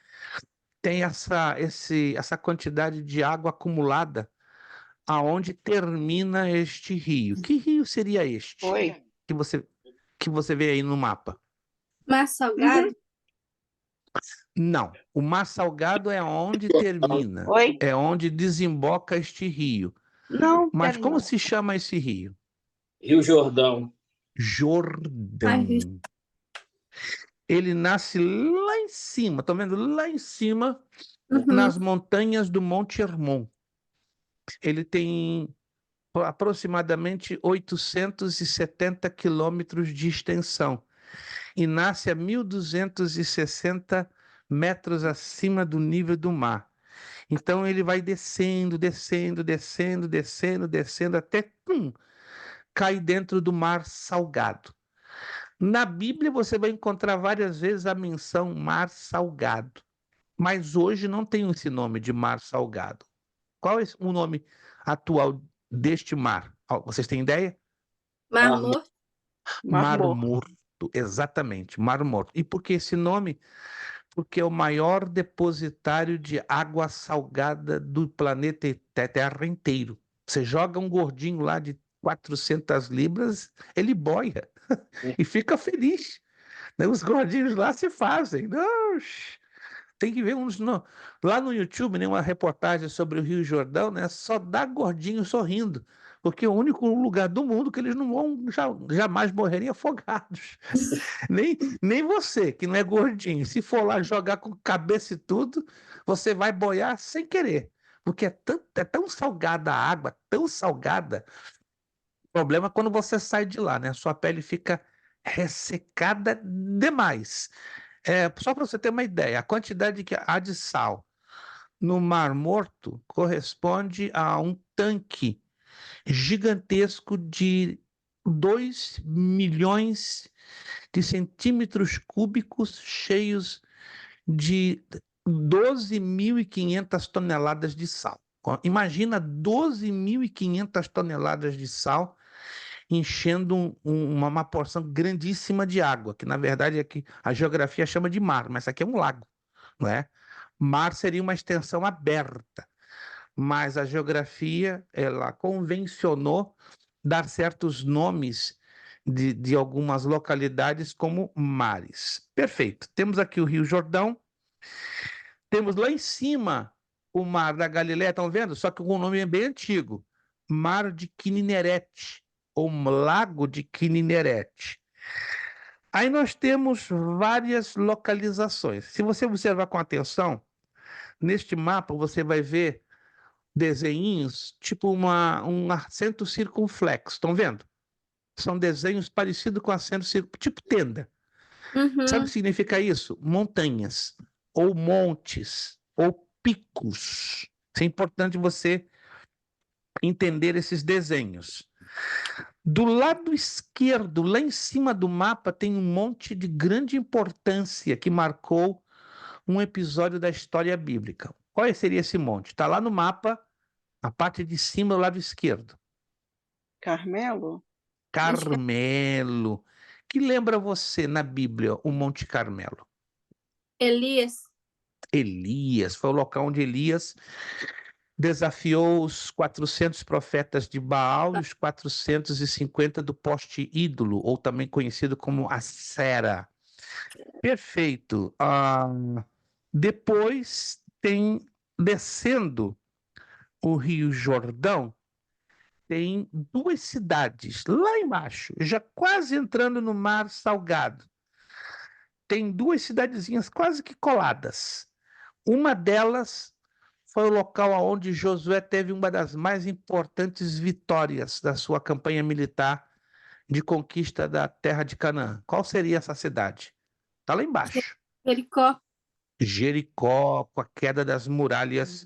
tem essa quantidade de água acumulada aonde termina este rio. Que rio seria este Oi. que você vê aí no mapa? Mar Salgado? Não, o Mar Salgado é onde termina, Oi? é onde desemboca este rio. Não, Mas quero como não. se chama esse rio? Rio Jordão. Jordão. Rio. Ele nasce lá em cima, estão vendo? Lá em cima, Uhum. nas montanhas do Monte Hermon. Ele tem aproximadamente 870 quilômetros de extensão e nasce a 1.260 metros acima do nível do mar. Então ele vai descendo, descendo, descendo, descendo, descendo, até cai dentro do Mar Salgado. Na Bíblia você vai encontrar várias vezes a menção Mar Salgado, mas hoje não tem esse nome de Mar Salgado. Qual é o nome atual deste mar? Vocês têm ideia? Mar Mar Morto? Mar Morto. Morto, exatamente, Mar Morto. E por que esse nome? Porque é o maior depositário de água salgada do planeta Terra inteiro. Você joga um gordinho lá de 400 libras, ele boia e fica feliz. Né? Os gordinhos lá se fazem. Oxi. Tem que ver lá no YouTube, né, uma reportagem sobre o Rio Jordão, né? Só dá gordinho sorrindo, porque é o único lugar do mundo que eles não vão jamais morrerem afogados. Nem você, que não é gordinho, se for lá jogar com cabeça e tudo, você vai boiar sem querer, porque é tão salgada a água, tão salgada. O problema é quando você sai de lá, né? Sua pele fica ressecada demais. Só para você ter uma ideia, a quantidade que há de sal no Mar Morto corresponde a um tanque gigantesco de 2 milhões de centímetros cúbicos cheios de 12.500 toneladas de sal. Imagina 12.500 toneladas de sal enchendo uma porção grandíssima de água, que na verdade é que a geografia chama de mar, mas aqui é um lago, não é? Mar seria uma extensão aberta, mas a geografia, ela convencionou dar certos nomes de algumas localidades como mares. Perfeito. Temos aqui o Rio Jordão, temos lá em cima o Mar da Galileia, estão vendo? Só que com um nome bem antigo, Mar de Quinineret, ou Lago de Quinineret. Aí nós temos várias localizações. Se você observar com atenção, neste mapa você vai ver desenhinhos, tipo um acento circunflexo, estão vendo? São desenhos parecidos com acento circunflexo, tipo tenda. Sabe o que significa isso? Montanhas, ou montes, ou picos. Isso é importante você entender esses desenhos. Do lado esquerdo, lá em cima do mapa, tem um monte de grande importância que marcou um episódio da história bíblica. Qual seria esse monte? Está lá no mapa, na parte de cima, do lado esquerdo. Carmelo? Carmelo. Que lembra você na Bíblia o Monte Carmelo? Elias. Elias. Foi o local onde Elias desafiou os 400 profetas de Baal e os 450 do poste ídolo, ou também conhecido como Acera. Perfeito. Depois tem, descendo o Rio Jordão, tem duas cidades lá embaixo, já quase entrando no Mar Salgado. Tem duas cidadezinhas quase que coladas. Uma delas foi o local onde Josué teve uma das mais importantes vitórias da sua campanha militar de conquista da terra de Canaã. Qual seria essa cidade? Está lá embaixo. Jericó. Jericó, com a queda das muralhas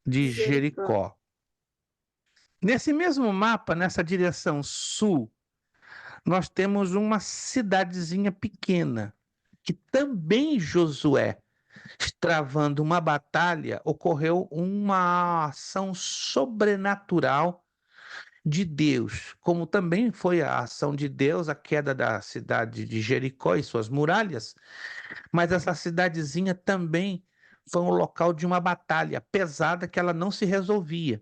de Jericó. Nesse mesmo mapa, nessa direção sul, nós temos uma cidadezinha pequena, que também Josué, travando uma batalha, ocorreu uma ação sobrenatural de Deus, como também foi a ação de Deus, a queda da cidade de Jericó e suas muralhas, mas essa cidadezinha também foi um local de uma batalha pesada que ela não se resolvia.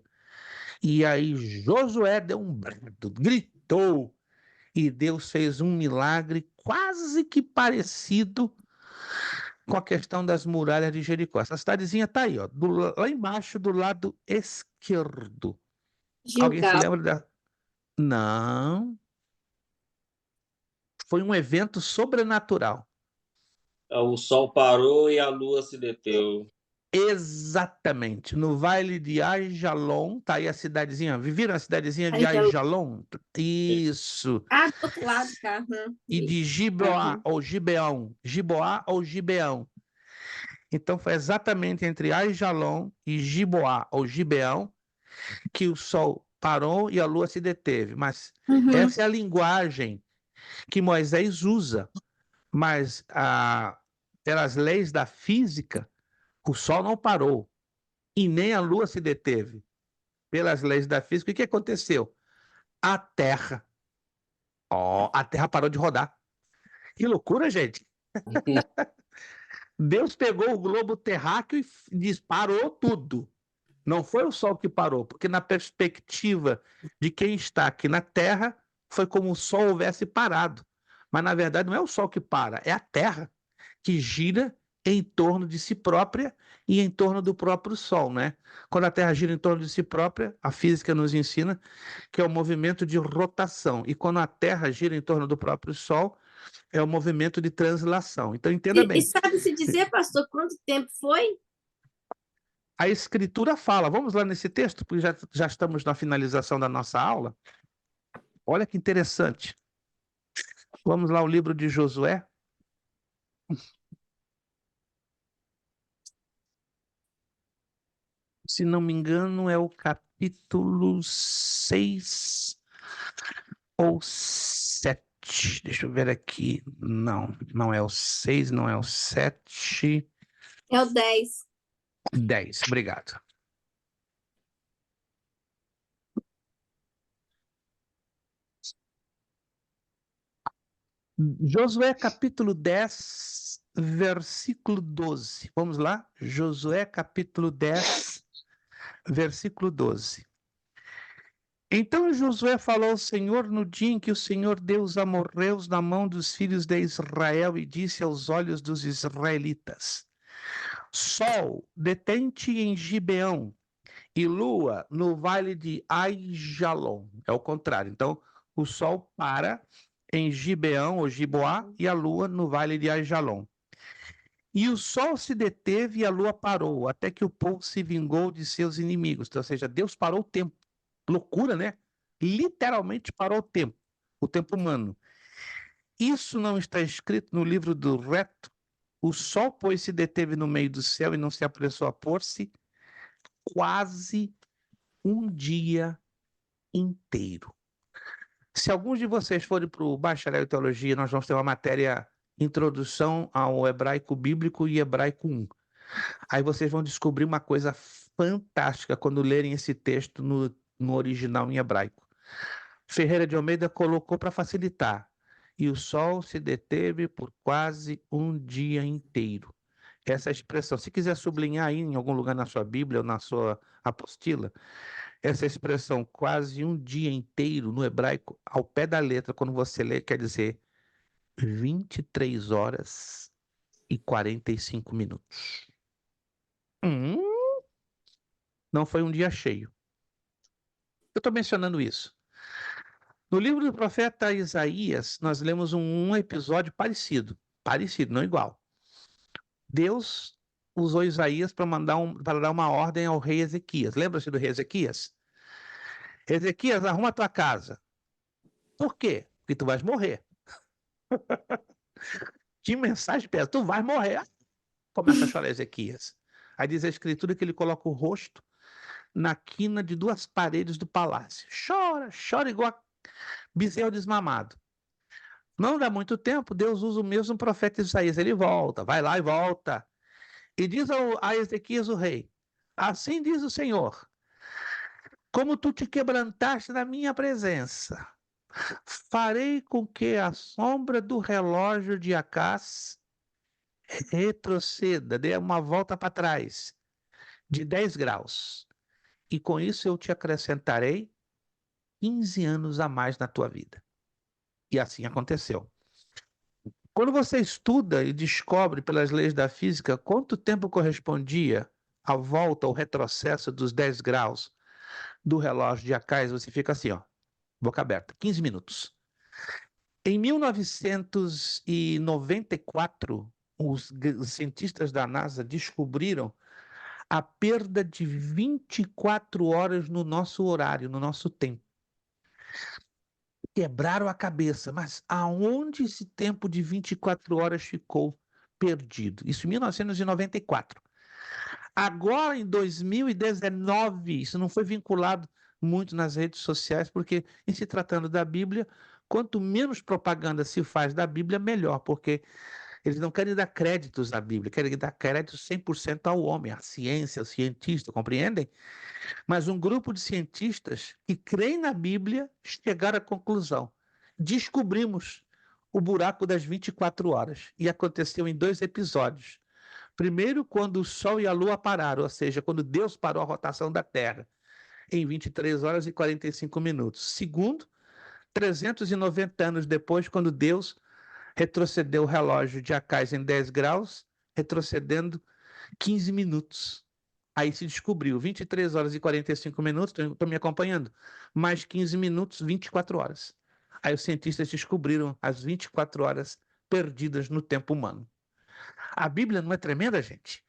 E aí Josué deu um brado, gritou, e Deus fez um milagre quase que parecido com a questão das muralhas de Jericó. Essa cidadezinha está aí, ó, lá embaixo do lado esquerdo. Alguém se Gilgal. lembra da... Não. Foi um evento sobrenatural. O sol parou e a lua se deteu. Exatamente. No Vale de Aijalon, tá aí a cidadezinha. Viram a cidadezinha de Aijalon. Aijalon? Isso. Do outro lado, tá? E de Gibeá ou Gibeão. Giboá ou Gibeão. Então foi exatamente entre Aijalon e Giboá ou Gibeão que o sol parou e a lua se deteve. Mas essa é a linguagem que Moisés usa. Mas pelas leis da física, o sol não parou e nem a lua se deteve. Pelas leis da física, o que aconteceu? A Terra parou de rodar. Que loucura, gente! Deus pegou o globo terráqueo e disparou tudo. Não foi o Sol que parou, porque na perspectiva de quem está aqui na Terra, foi como o Sol houvesse parado. Mas, na verdade, não é o Sol que para, é a Terra que gira em torno de si própria e em torno do próprio Sol, né? Quando a Terra gira em torno de si própria, a física nos ensina que é o movimento de rotação. E quando a Terra gira em torno do próprio Sol, é o movimento de translação. Então, entenda E bem. sabe-se dizer, pastor, quanto tempo foi? A Escritura fala, vamos lá nesse texto, porque já estamos na finalização da nossa aula. Olha que interessante. Vamos lá, o livro de Josué. Se não me engano, é o capítulo 6 ou 7. Deixa eu ver aqui. Não, não é o 6, não é o 7. É o 10. 10, obrigado. Josué capítulo 10, versículo 12. Vamos lá? Josué capítulo 10, versículo 12. Então Josué falou ao Senhor no dia em que o Senhor deu os amorreus na mão dos filhos de Israel e disse aos olhos dos israelitas: Sol, detente em Gibeão, e lua no vale de Aijalon. É o contrário. Então, o sol para em Gibeão ou Giboá e a lua no vale de Aijalon. E o sol se deteve e a lua parou, até que o povo se vingou de seus inimigos. Então, ou seja, Deus parou o tempo. Loucura, né? Literalmente parou o tempo humano. Isso não está escrito no livro do reto. O sol, pois, se deteve no meio do céu e não se apressou a pôr-se quase um dia inteiro. Se alguns de vocês forem para o bacharel em teologia, nós vamos ter uma matéria Introdução ao Hebraico Bíblico e Hebraico 1. Aí vocês vão descobrir uma coisa fantástica quando lerem esse texto no original em hebraico. Ferreira de Almeida colocou para facilitar. E o sol se deteve por quase um dia inteiro. Essa expressão, se quiser sublinhar aí em algum lugar na sua Bíblia ou na sua apostila, essa expressão quase um dia inteiro no hebraico, ao pé da letra, quando você lê, quer dizer 23 horas e 45 minutos. Não foi um dia cheio. Eu estou mencionando isso. No livro do profeta Isaías, nós lemos um episódio parecido, não igual. Deus usou Isaías para dar uma ordem ao rei Ezequias. Lembra-se do rei Ezequias? Ezequias, arruma a tua casa. Por quê? Porque tu vais morrer. Que mensagem pesada. Tu vais morrer. Começa a chorar Ezequias. Aí diz a escritura que ele coloca o rosto na quina de duas paredes do palácio. Chora igual a bezerro desmamado. Não dá muito tempo, Deus usa o mesmo profeta Isaías. Ele volta, vai lá e volta. E diz a Ezequias o rei: assim diz o Senhor, como tu te quebrantaste na minha presença, farei com que a sombra do relógio de Acás retroceda, dê uma volta para trás, de 10 graus. E com isso eu te acrescentarei 15 anos a mais na tua vida. E assim aconteceu. Quando você estuda e descobre pelas leis da física quanto tempo correspondia à volta ou retrocesso dos 10 graus do relógio de Acás, você fica assim, ó, boca aberta, 15 minutos. Em 1994, os cientistas da NASA descobriram a perda de 24 horas no nosso horário, no nosso tempo. Quebraram a cabeça, mas aonde esse tempo de 24 horas ficou perdido? Isso em 1994. Agora, em 2019, isso não foi vinculado muito nas redes sociais, porque, em se tratando da Bíblia, quanto menos propaganda se faz da Bíblia, melhor, porque eles não querem dar créditos à Bíblia, querem dar créditos 100% ao homem, à ciência, ao cientista, compreendem? Mas um grupo de cientistas que creem na Bíblia chegaram à conclusão: descobrimos o buraco das 24 horas. E aconteceu em 2 episódios. Primeiro, quando o Sol e a Lua pararam, ou seja, quando Deus parou a rotação da Terra, em 23 horas e 45 minutos. Segundo, 390 anos depois, quando Deus retrocedeu o relógio de Acás em 10 graus, retrocedendo 15 minutos. Aí se descobriu 23 horas e 45 minutos, estão me acompanhando, mais 15 minutos, 24 horas. Aí os cientistas descobriram as 24 horas perdidas no tempo humano. A Bíblia não é tremenda, gente?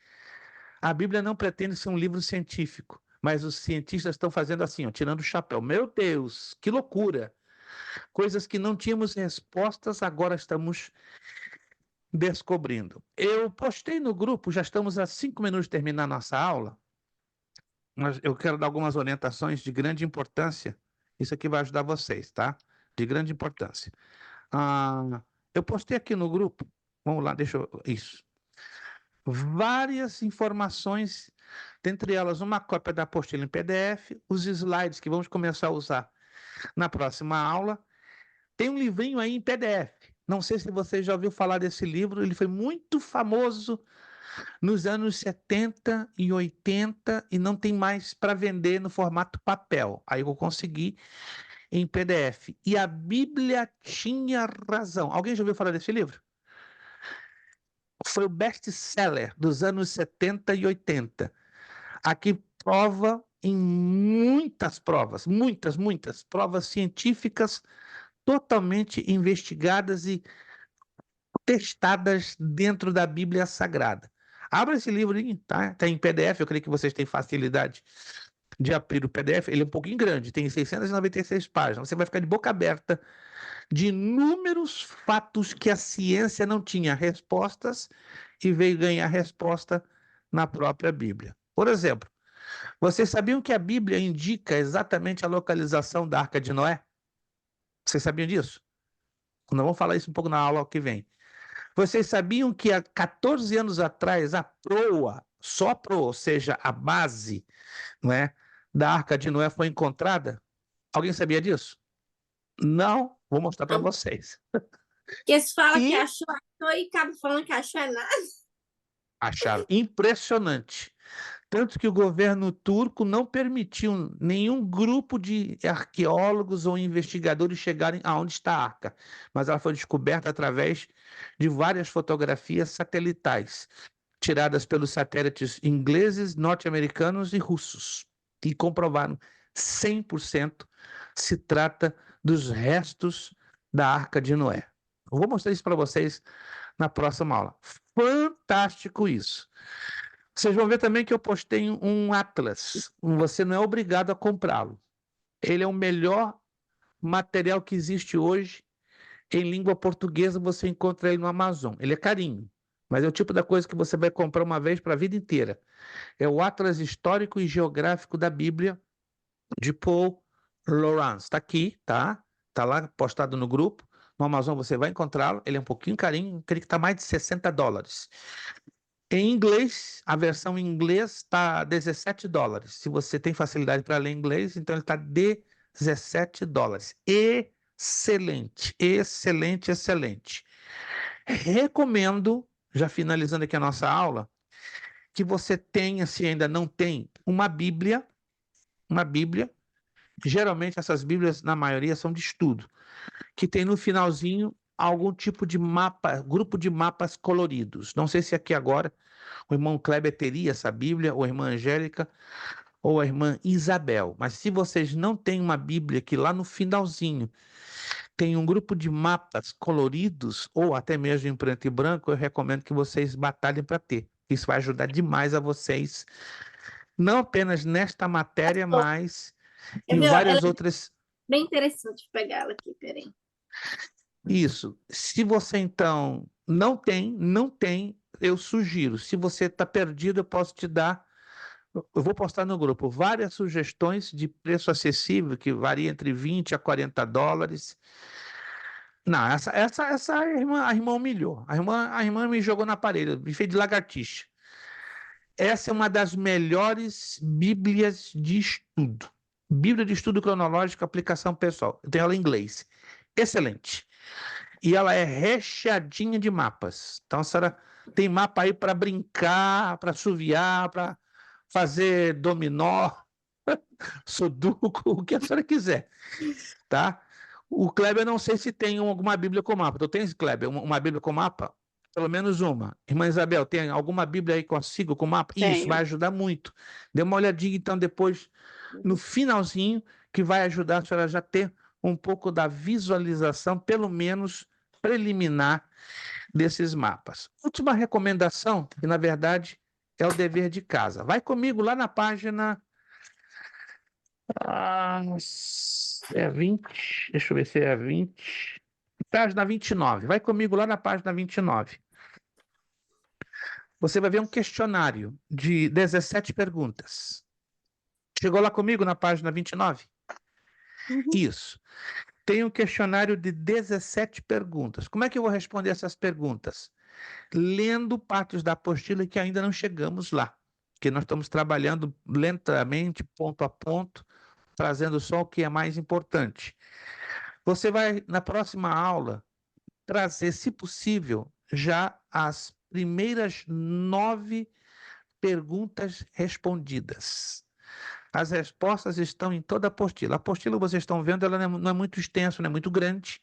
A Bíblia não pretende ser um livro científico, mas os cientistas estão fazendo assim, ó, tirando o chapéu. Meu Deus, que loucura! Coisas que não tínhamos respostas, agora estamos descobrindo. Eu postei no grupo, já estamos a 5 minutos de terminar nossa aula, mas eu quero dar algumas orientações de grande importância. Isso aqui vai ajudar vocês, tá? De grande importância. Eu postei aqui no grupo, vamos lá, isso. Várias informações, dentre elas uma cópia da apostila em PDF, os slides que vamos começar a usar na próxima aula. Tem um livrinho aí em PDF. Não sei se você já ouviu falar desse livro, ele foi muito famoso nos anos 70 e 80 e não tem mais para vender no formato papel. Aí eu vou conseguir em PDF. E a Bíblia tinha razão. Alguém já ouviu falar desse livro? Foi o best-seller dos anos 70 e 80. Aqui prova em muitas provas, muitas provas científicas totalmente investigadas e testadas dentro da Bíblia Sagrada. Abra esse livrinho, tá? Está em PDF, eu creio que vocês têm facilidade de abrir o PDF. Ele é um pouquinho grande, tem 696 páginas. Você vai ficar de boca aberta de inúmeros fatos que a ciência não tinha respostas e veio ganhar resposta na própria Bíblia. Por exemplo, Vocês sabiam que a Bíblia indica exatamente a localização da Arca de Noé? Vocês sabiam disso? Nós vamos falar isso um pouco na aula que vem. Vocês sabiam que há 14 anos atrás a proa, só a proa, ou seja, a base, não é, da Arca de Noé foi encontrada? Alguém sabia disso? Não? Vou mostrar para vocês. Porque eles falam que E achou e acaba falando que achou é nada. acharam impressionante. Tanto que o governo turco não permitiu nenhum grupo de arqueólogos ou investigadores chegarem aonde está a arca, mas ela foi descoberta através de várias fotografias satelitais, tiradas pelos satélites ingleses, norte-americanos e russos, e comprovaram 100% se trata dos restos da Arca de Noé. Eu vou mostrar isso para vocês na próxima aula. Fantástico isso. Vocês vão ver também que eu postei um atlas. Você não é obrigado a comprá-lo. Ele é o melhor material que existe hoje em língua portuguesa. Você encontra ele no Amazon. Ele é carinho, mas é o tipo da coisa que você vai comprar uma vez para a vida inteira. É o Atlas Histórico e Geográfico da Bíblia, de Paul Lawrence. Está aqui, tá? Está lá postado no grupo. No Amazon você vai encontrá-lo. Ele é um pouquinho carinho, creio que está mais de $60. Em inglês, a versão em inglês está $17. Se você tem facilidade para ler inglês, então ele está $17. Excelente, excelente, excelente. Recomendo, já finalizando aqui a nossa aula, que você tenha, se ainda não tem, uma Bíblia. Geralmente essas Bíblias, na maioria, são de estudo, que tem no finalzinho algum tipo de mapa, grupo de mapas coloridos. Não sei se aqui agora o irmão Kleber teria essa Bíblia, ou a irmã Angélica, ou a irmã Isabel. Mas se vocês não têm uma Bíblia que lá no finalzinho tem um grupo de mapas coloridos, ou até mesmo em preto e branco, eu recomendo que vocês batalhem para ter. Isso vai ajudar demais a vocês, não apenas nesta matéria, mas Quer em ver, ó? Ela várias é outras. bem interessante pegar ela aqui, peraí. Isso. Se você então não tem, eu sugiro. Se você está perdido, eu posso te dar. Eu vou postar no grupo várias sugestões de preço acessível, que varia entre $20 a $40. Não, essa a irmã humilhou. A irmã me jogou na parede, me fez de lagartixa. Essa é uma das melhores Bíblias de estudo. Bíblia de estudo cronológico, aplicação pessoal. Eu tenho ela em inglês. Excelente. E ela é recheadinha de mapas. Então, a senhora tem mapa aí para brincar, para assoviar, para fazer dominó, sudoku, o que a senhora quiser, tá? O Kleber, não sei se tem alguma Bíblia com mapa. Tu tens, Kleber, uma Bíblia com mapa? Pelo menos uma. Irmã Isabel, tem alguma Bíblia aí consigo com mapa? Isso vai Tenho. ajudar muito. Dê uma olhadinha, então, depois, no finalzinho, que vai ajudar a senhora já ter um pouco da visualização, pelo menos preliminar, desses mapas. Última recomendação, que na verdade é o dever de casa. Vai comigo lá na página. É 20. Deixa eu ver se é 20. Página 29. Vai comigo lá na página 29. Você vai ver um questionário de 17 perguntas. Chegou lá comigo na página 29? Uhum. Isso. Tem um questionário de 17 perguntas. Como é que eu vou responder essas perguntas? Lendo partes da apostila que ainda não chegamos lá, que nós estamos trabalhando lentamente, ponto a ponto, trazendo só o que é mais importante. Você vai, na próxima aula, trazer, se possível, já as primeiras 9 perguntas respondidas. As respostas estão em toda a apostila. A apostila, vocês estão vendo, ela não é muito extensa, não é muito grande.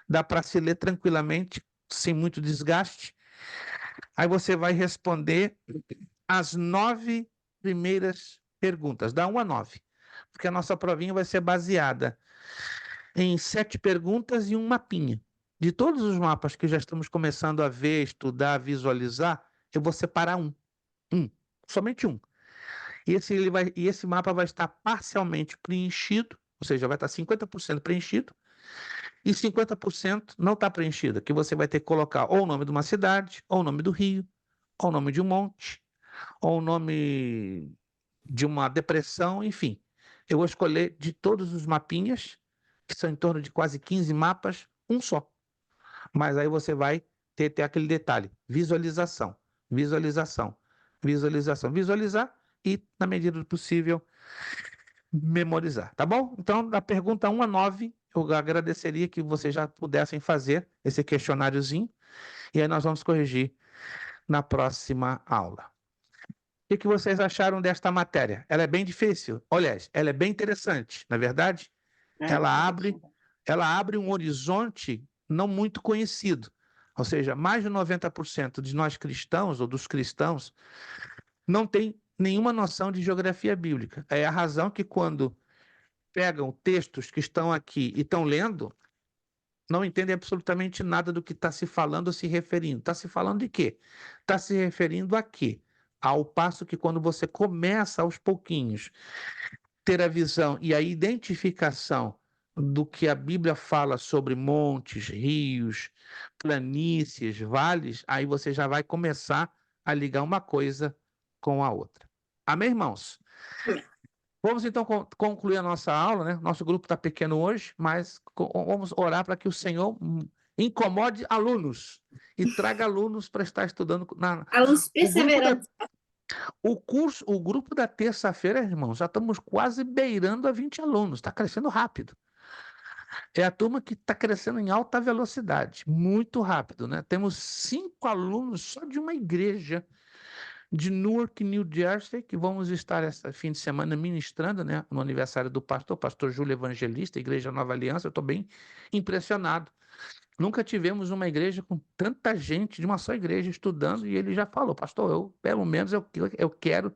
Dá para se ler tranquilamente, sem muito desgaste. Aí você vai responder as 9 primeiras perguntas, da 1 a 9. Porque a nossa provinha vai ser baseada em 7 perguntas e um mapinha. De todos os mapas que já estamos começando a ver, estudar, visualizar, eu vou separar um. Somente um. E esse mapa vai estar parcialmente preenchido, ou seja, vai estar 50% preenchido, e 50% não está preenchido, que você vai ter que colocar ou o nome de uma cidade, ou o nome do rio, ou o nome de um monte, ou o nome de uma depressão, enfim. Eu vou escolher de todos os mapinhas, que são em torno de quase 15 mapas, um só. Mas aí você vai ter aquele detalhe: visualização, visualização, visualização, visualizar e, na medida do possível, memorizar, tá bom? Então, da pergunta 1 a 9, eu agradeceria que vocês já pudessem fazer esse questionáriozinho, e aí nós vamos corrigir na próxima aula. O que vocês acharam desta matéria? Ela é bem difícil. Aliás, ela é bem interessante, na verdade. Ela abre um horizonte não muito conhecido. Ou seja, mais de 90% de nós cristãos, ou dos cristãos, não tem nenhuma noção de geografia bíblica. É a razão que, quando pegam textos que estão aqui e estão lendo, não entendem absolutamente nada do que está se falando ou se referindo. Está se falando de quê? Está se referindo a quê? Ao passo que, quando você começa aos pouquinhos ter a visão e a identificação do que a Bíblia fala sobre montes, rios, planícies, vales, aí você já vai começar a ligar uma coisa com a outra. Amém, irmãos? Vamos então concluir a nossa aula, né? Nosso grupo está pequeno hoje, mas vamos orar para que o Senhor incomode alunos e traga alunos para estar estudando Alunos perseverantes. O grupo da terça-feira, irmãos, já estamos quase beirando a 20 alunos, está crescendo rápido. É a turma que está crescendo em alta velocidade, muito rápido, né? Temos 5 alunos só de uma igreja de Newark, New Jersey, que vamos estar esse fim de semana ministrando, né, no aniversário do pastor Júlio Evangelista, Igreja Nova Aliança. Eu estou bem impressionado. Nunca tivemos uma igreja com tanta gente, de uma só igreja, estudando, e ele já falou: pastor, pelo menos eu quero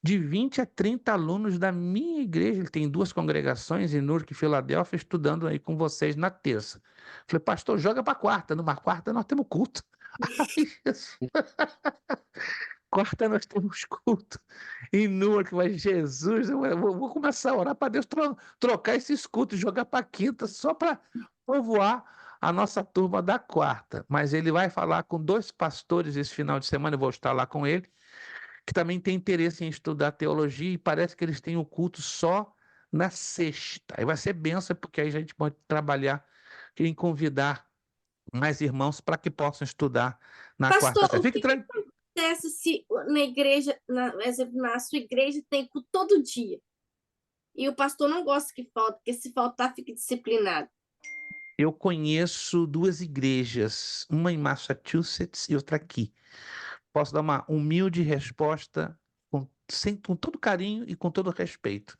de 20 a 30 alunos da minha igreja. Ele tem 2 congregações em Newark e Filadélfia, estudando aí com vocês na terça. Falei: pastor, joga para quarta. Numa quarta nós temos culto. Quarta nós temos culto em Newark, mas Jesus, eu vou começar a orar para Deus trocar esses cultos, jogar para quinta, só para povoar a nossa turma da quarta. Mas ele vai falar com 2 pastores esse final de semana, eu vou estar lá com ele, que também tem interesse em estudar teologia, e parece que eles têm o culto só na sexta. Aí vai ser benção, porque aí a gente pode trabalhar em convidar mais irmãos para que possam estudar na Pastor, quarta-feira. o que acontece se na igreja, na sua igreja tem culto todo dia? E o pastor não gosta que falte, porque se faltar, fica disciplinado. Eu conheço 2 igrejas, uma em Massachusetts e outra aqui. Posso dar uma humilde resposta com todo carinho e com todo respeito.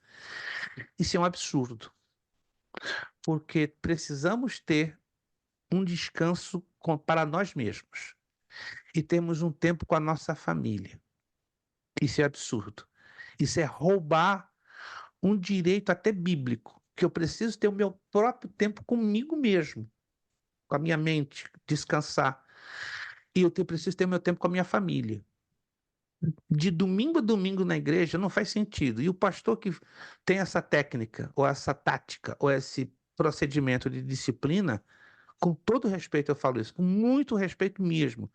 Isso é um absurdo, porque precisamos ter um descanso para nós mesmos e temos um tempo com a nossa família. Isso é absurdo. Isso é roubar um direito até bíblico, que eu preciso ter o meu próprio tempo comigo mesmo, com a minha mente, descansar. E eu preciso ter o meu tempo com a minha família. De domingo a domingo na igreja não faz sentido. E o pastor que tem essa técnica, ou essa tática, ou esse procedimento de disciplina, com todo respeito eu falo isso, com muito respeito mesmo.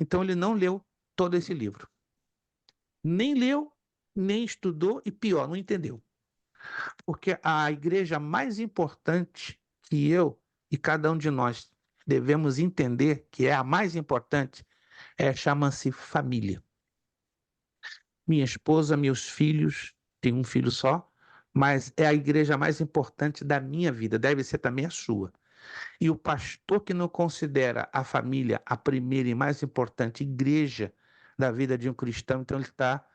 Então ele não leu todo esse livro. Nem leu, nem estudou e, pior, não entendeu. Porque a igreja mais importante que eu e cada um de nós devemos entender, que é a mais importante, chama-se família. Minha esposa, meus filhos, tenho um filho só, mas é a igreja mais importante da minha vida, deve ser também a sua. E o pastor que não considera a família a primeira e mais importante igreja da vida de um cristão, então ele está,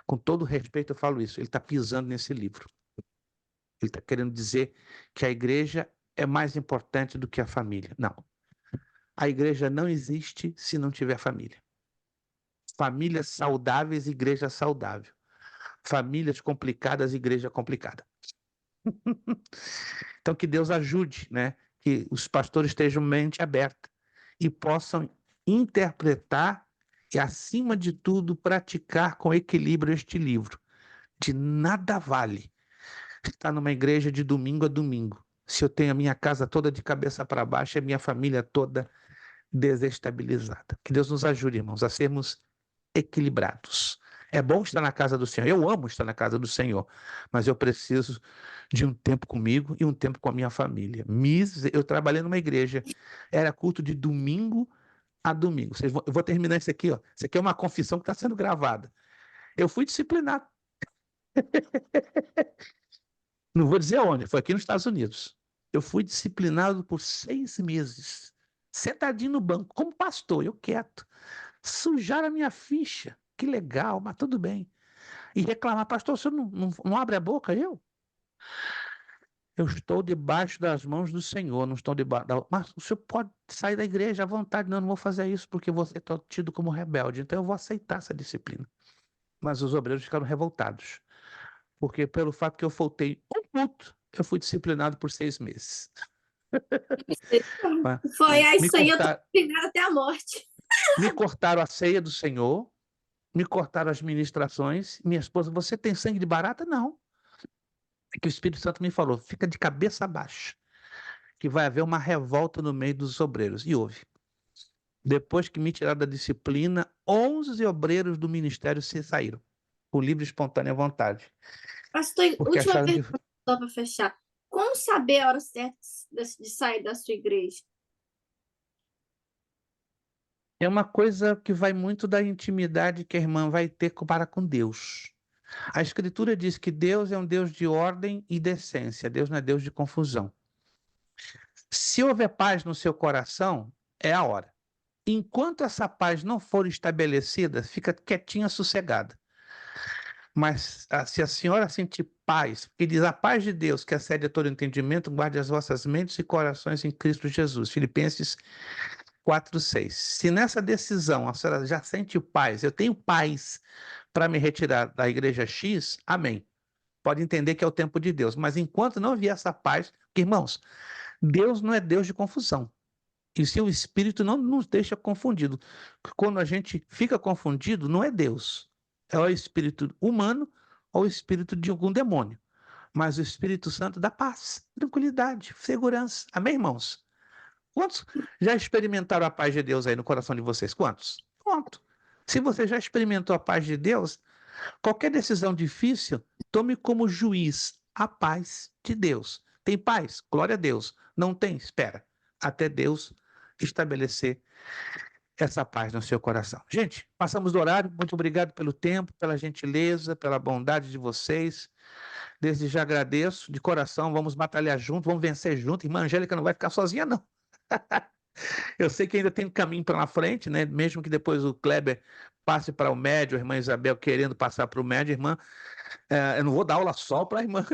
com todo respeito eu falo isso, ele está pisando nesse livro. Ele está querendo dizer que a igreja é mais importante do que a família. Não. A igreja não existe se não tiver família. Famílias saudáveis, igreja saudável. Famílias complicadas, igreja complicada. Então, que Deus ajude, né? Que os pastores estejam mente aberta e possam interpretar e, acima de tudo, praticar com equilíbrio este livro. De nada vale estar numa igreja de domingo a domingo, se eu tenho a minha casa toda de cabeça para baixo e a minha família toda desestabilizada. Que Deus nos ajude, irmãos, a sermos equilibrados. É bom estar na casa do Senhor. Eu amo estar na casa do Senhor, mas eu preciso de um tempo comigo e um tempo com a minha família. Eu trabalhei numa igreja, era culto de domingo a domingo. Eu vou terminar isso aqui, ó. Isso aqui é uma confissão que está sendo gravada. Eu fui disciplinado. Não vou dizer onde, foi aqui nos Estados Unidos. Eu fui disciplinado por 6 meses, sentadinho no banco, como pastor, eu quieto. Sujaram a minha ficha. Que legal, mas tudo bem. E reclamar, pastor, você não abre a boca, Eu estou debaixo das mãos do Senhor, não estou debaixo da... Mas o senhor pode sair da igreja à vontade. Não vou fazer isso porque você está tido como rebelde. Então eu vou aceitar essa disciplina. Mas os obreiros ficaram revoltados. Porque pelo fato que eu faltei um culto, eu fui disciplinado por 6 meses. Foi, isso aí eu tô cortaram, disciplinada até a morte. me cortaram a ceia do Senhor, me cortaram as ministrações. Minha esposa, você tem sangue de barata? Não. É que o Espírito Santo me falou, fica de cabeça baixa, que vai haver uma revolta no meio dos obreiros. E houve. Depois que me tiraram da disciplina, 11 obreiros do ministério se saíram, por livre e espontânea vontade. Pastor, Porque última acharam que... pergunta só para fechar. Como saber a hora certa de sair da sua igreja? É uma coisa que vai muito da intimidade que a irmã vai ter para com Deus. A Escritura diz que Deus é um Deus de ordem e decência. Deus não é Deus de confusão. Se houver paz no seu coração, é a hora. Enquanto essa paz não for estabelecida, fica quietinha, sossegada. Mas se a senhora sentir paz, porque diz a paz de Deus, que excede a todo entendimento, guarde as vossas mentes e corações em Cristo Jesus. Filipenses 4:6. Se nessa decisão a senhora já sente paz, eu tenho paz para me retirar da igreja X, amém. Pode entender que é o tempo de Deus. Mas enquanto não vier essa paz, porque, irmãos, Deus não é Deus de confusão. E seu Espírito não nos deixa confundido. Quando a gente fica confundido, não é Deus. É o espírito humano ou o espírito de algum demônio. Mas o Espírito Santo dá paz, tranquilidade, segurança. Amém, irmãos? Quantos já experimentaram a paz de Deus aí no coração de vocês? Quantos? Pronto. Se você já experimentou a paz de Deus, qualquer decisão difícil, tome como juiz a paz de Deus. Tem paz? Glória a Deus. Não tem? Espera. Até Deus estabelecer essa paz no seu coração. Gente, passamos do horário. Muito obrigado pelo tempo, pela gentileza, pela bondade de vocês. Desde já agradeço de coração. Vamos batalhar junto, vamos vencer junto. Irmã Angélica não vai ficar sozinha, não. Eu sei que ainda tem caminho pela frente, né? Mesmo que depois o Kleber passe para o médio, a irmã Isabel querendo passar para o médio, irmã, eu não vou dar aula só para a irmã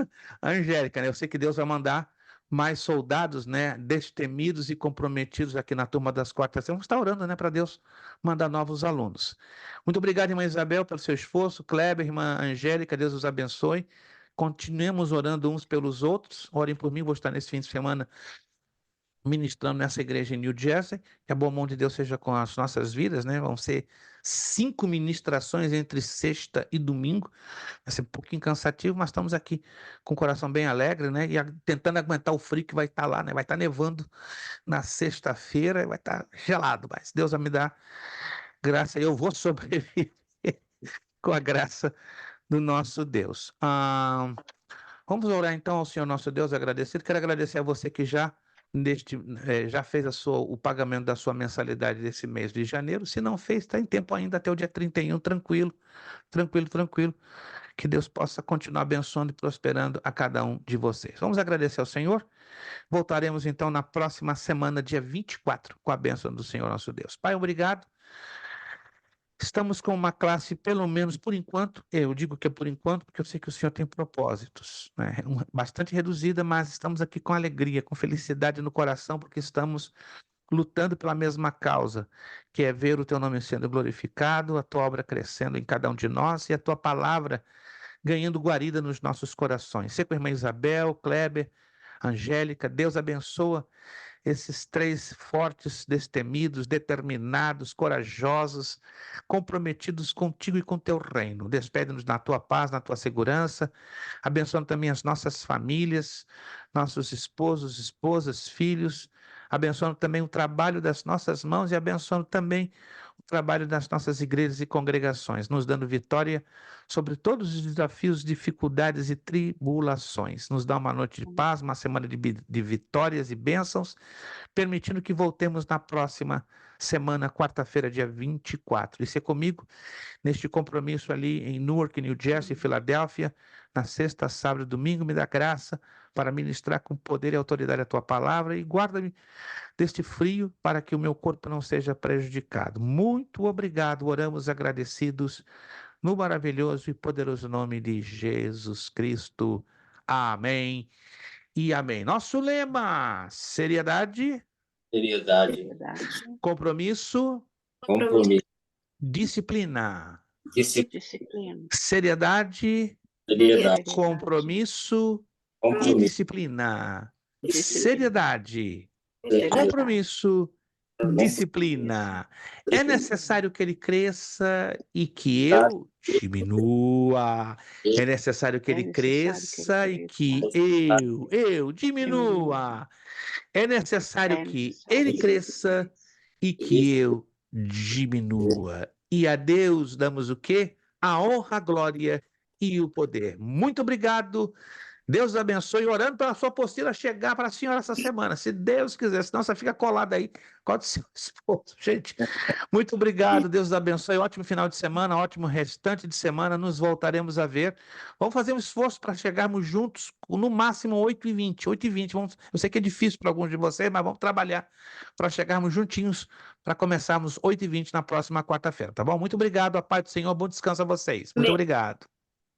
Angélica, né? Eu sei que Deus vai mandar mais soldados, né, destemidos e comprometidos aqui na turma das quartas. Vamos estar orando, né, para Deus mandar novos alunos. Muito obrigado, irmã Isabel, pelo seu esforço. Kleber, irmã Angélica, Deus os abençoe. Continuemos orando uns pelos outros. Orem por mim, vou estar nesse fim de semana ministrando nessa igreja em New Jersey. Que a boa mão de Deus seja com as nossas vidas, né? Vão ser 5 ministrações entre sexta e domingo. Vai ser um pouquinho cansativo, mas estamos aqui com o coração bem alegre, né? E tentando aguentar o frio que vai estar lá, né? Vai estar nevando na sexta-feira, vai estar gelado, mas Deus vai me dar graça e eu vou sobreviver com a graça do nosso Deus. Vamos orar então ao Senhor nosso Deus, agradecido. Quero agradecer a você que já fez o pagamento da sua mensalidade desse mês de janeiro. Se não fez, está em tempo ainda até o dia 31, tranquilo. Que Deus possa continuar abençoando e prosperando a cada um de vocês. Vamos agradecer ao Senhor. Voltaremos então na próxima semana, dia 24, com a bênção do Senhor nosso Deus. Pai, obrigado. Estamos com uma classe, pelo menos por enquanto, eu digo que é por enquanto, porque eu sei que o Senhor tem propósitos, né? Bastante reduzida, mas estamos aqui com alegria, com felicidade no coração, porque estamos lutando pela mesma causa, que é ver o teu nome sendo glorificado, a tua obra crescendo em cada um de nós e a tua palavra ganhando guarida nos nossos corações. Sei com a irmã Isabel, Kleber, Angélica, Deus abençoa esses 3 fortes, destemidos, determinados, corajosos, comprometidos contigo e com teu reino. Despede-nos na tua paz, na tua segurança, abençoando também as nossas famílias, nossos esposos, esposas, filhos, abençoando também o trabalho das nossas mãos e abençoando também o trabalho das nossas igrejas e congregações, nos dando vitória sobre todos os desafios, dificuldades e tribulações. Nos dá uma noite de paz, uma semana de vitórias e bênçãos, permitindo que voltemos na próxima semana, quarta-feira, dia 24. E ser comigo neste compromisso ali em Newark, New Jersey, Filadélfia, na sexta, sábado e domingo. Me dá graça para ministrar com poder e autoridade a tua palavra e guarda-me deste frio para que o meu corpo não seja prejudicado. Muito obrigado, oramos agradecidos no maravilhoso e poderoso nome de Jesus Cristo. Amém e amém. Nosso lema: seriedade, Seriedade, compromisso, compromisso, disciplina. Disciplina. Seriedade, seriedade, compromisso e compromisso, disciplina. Seriedade, seriedade, compromisso, disciplina. É necessário que ele cresça e que eu diminua. É necessário que ele cresça e que eu diminua. É necessário que ele cresça e que eu diminua. E a Deus damos o quê? A honra, a glória e o poder. Muito obrigado. Deus abençoe, orando para a sua apostila chegar para a senhora essa semana, se Deus quiser, senão você fica colada aí com o seu esposo. Gente, muito obrigado, Deus abençoe, ótimo final de semana, ótimo restante de semana, nos voltaremos a ver. Vamos fazer um esforço para chegarmos juntos, no máximo 8h20, 8h20, eu sei que é difícil para alguns de vocês, mas vamos trabalhar para chegarmos juntinhos, para começarmos 8h20 na próxima quarta-feira, tá bom? Muito obrigado, a paz do Senhor, bom descanso a vocês. Muito Amém. obrigado.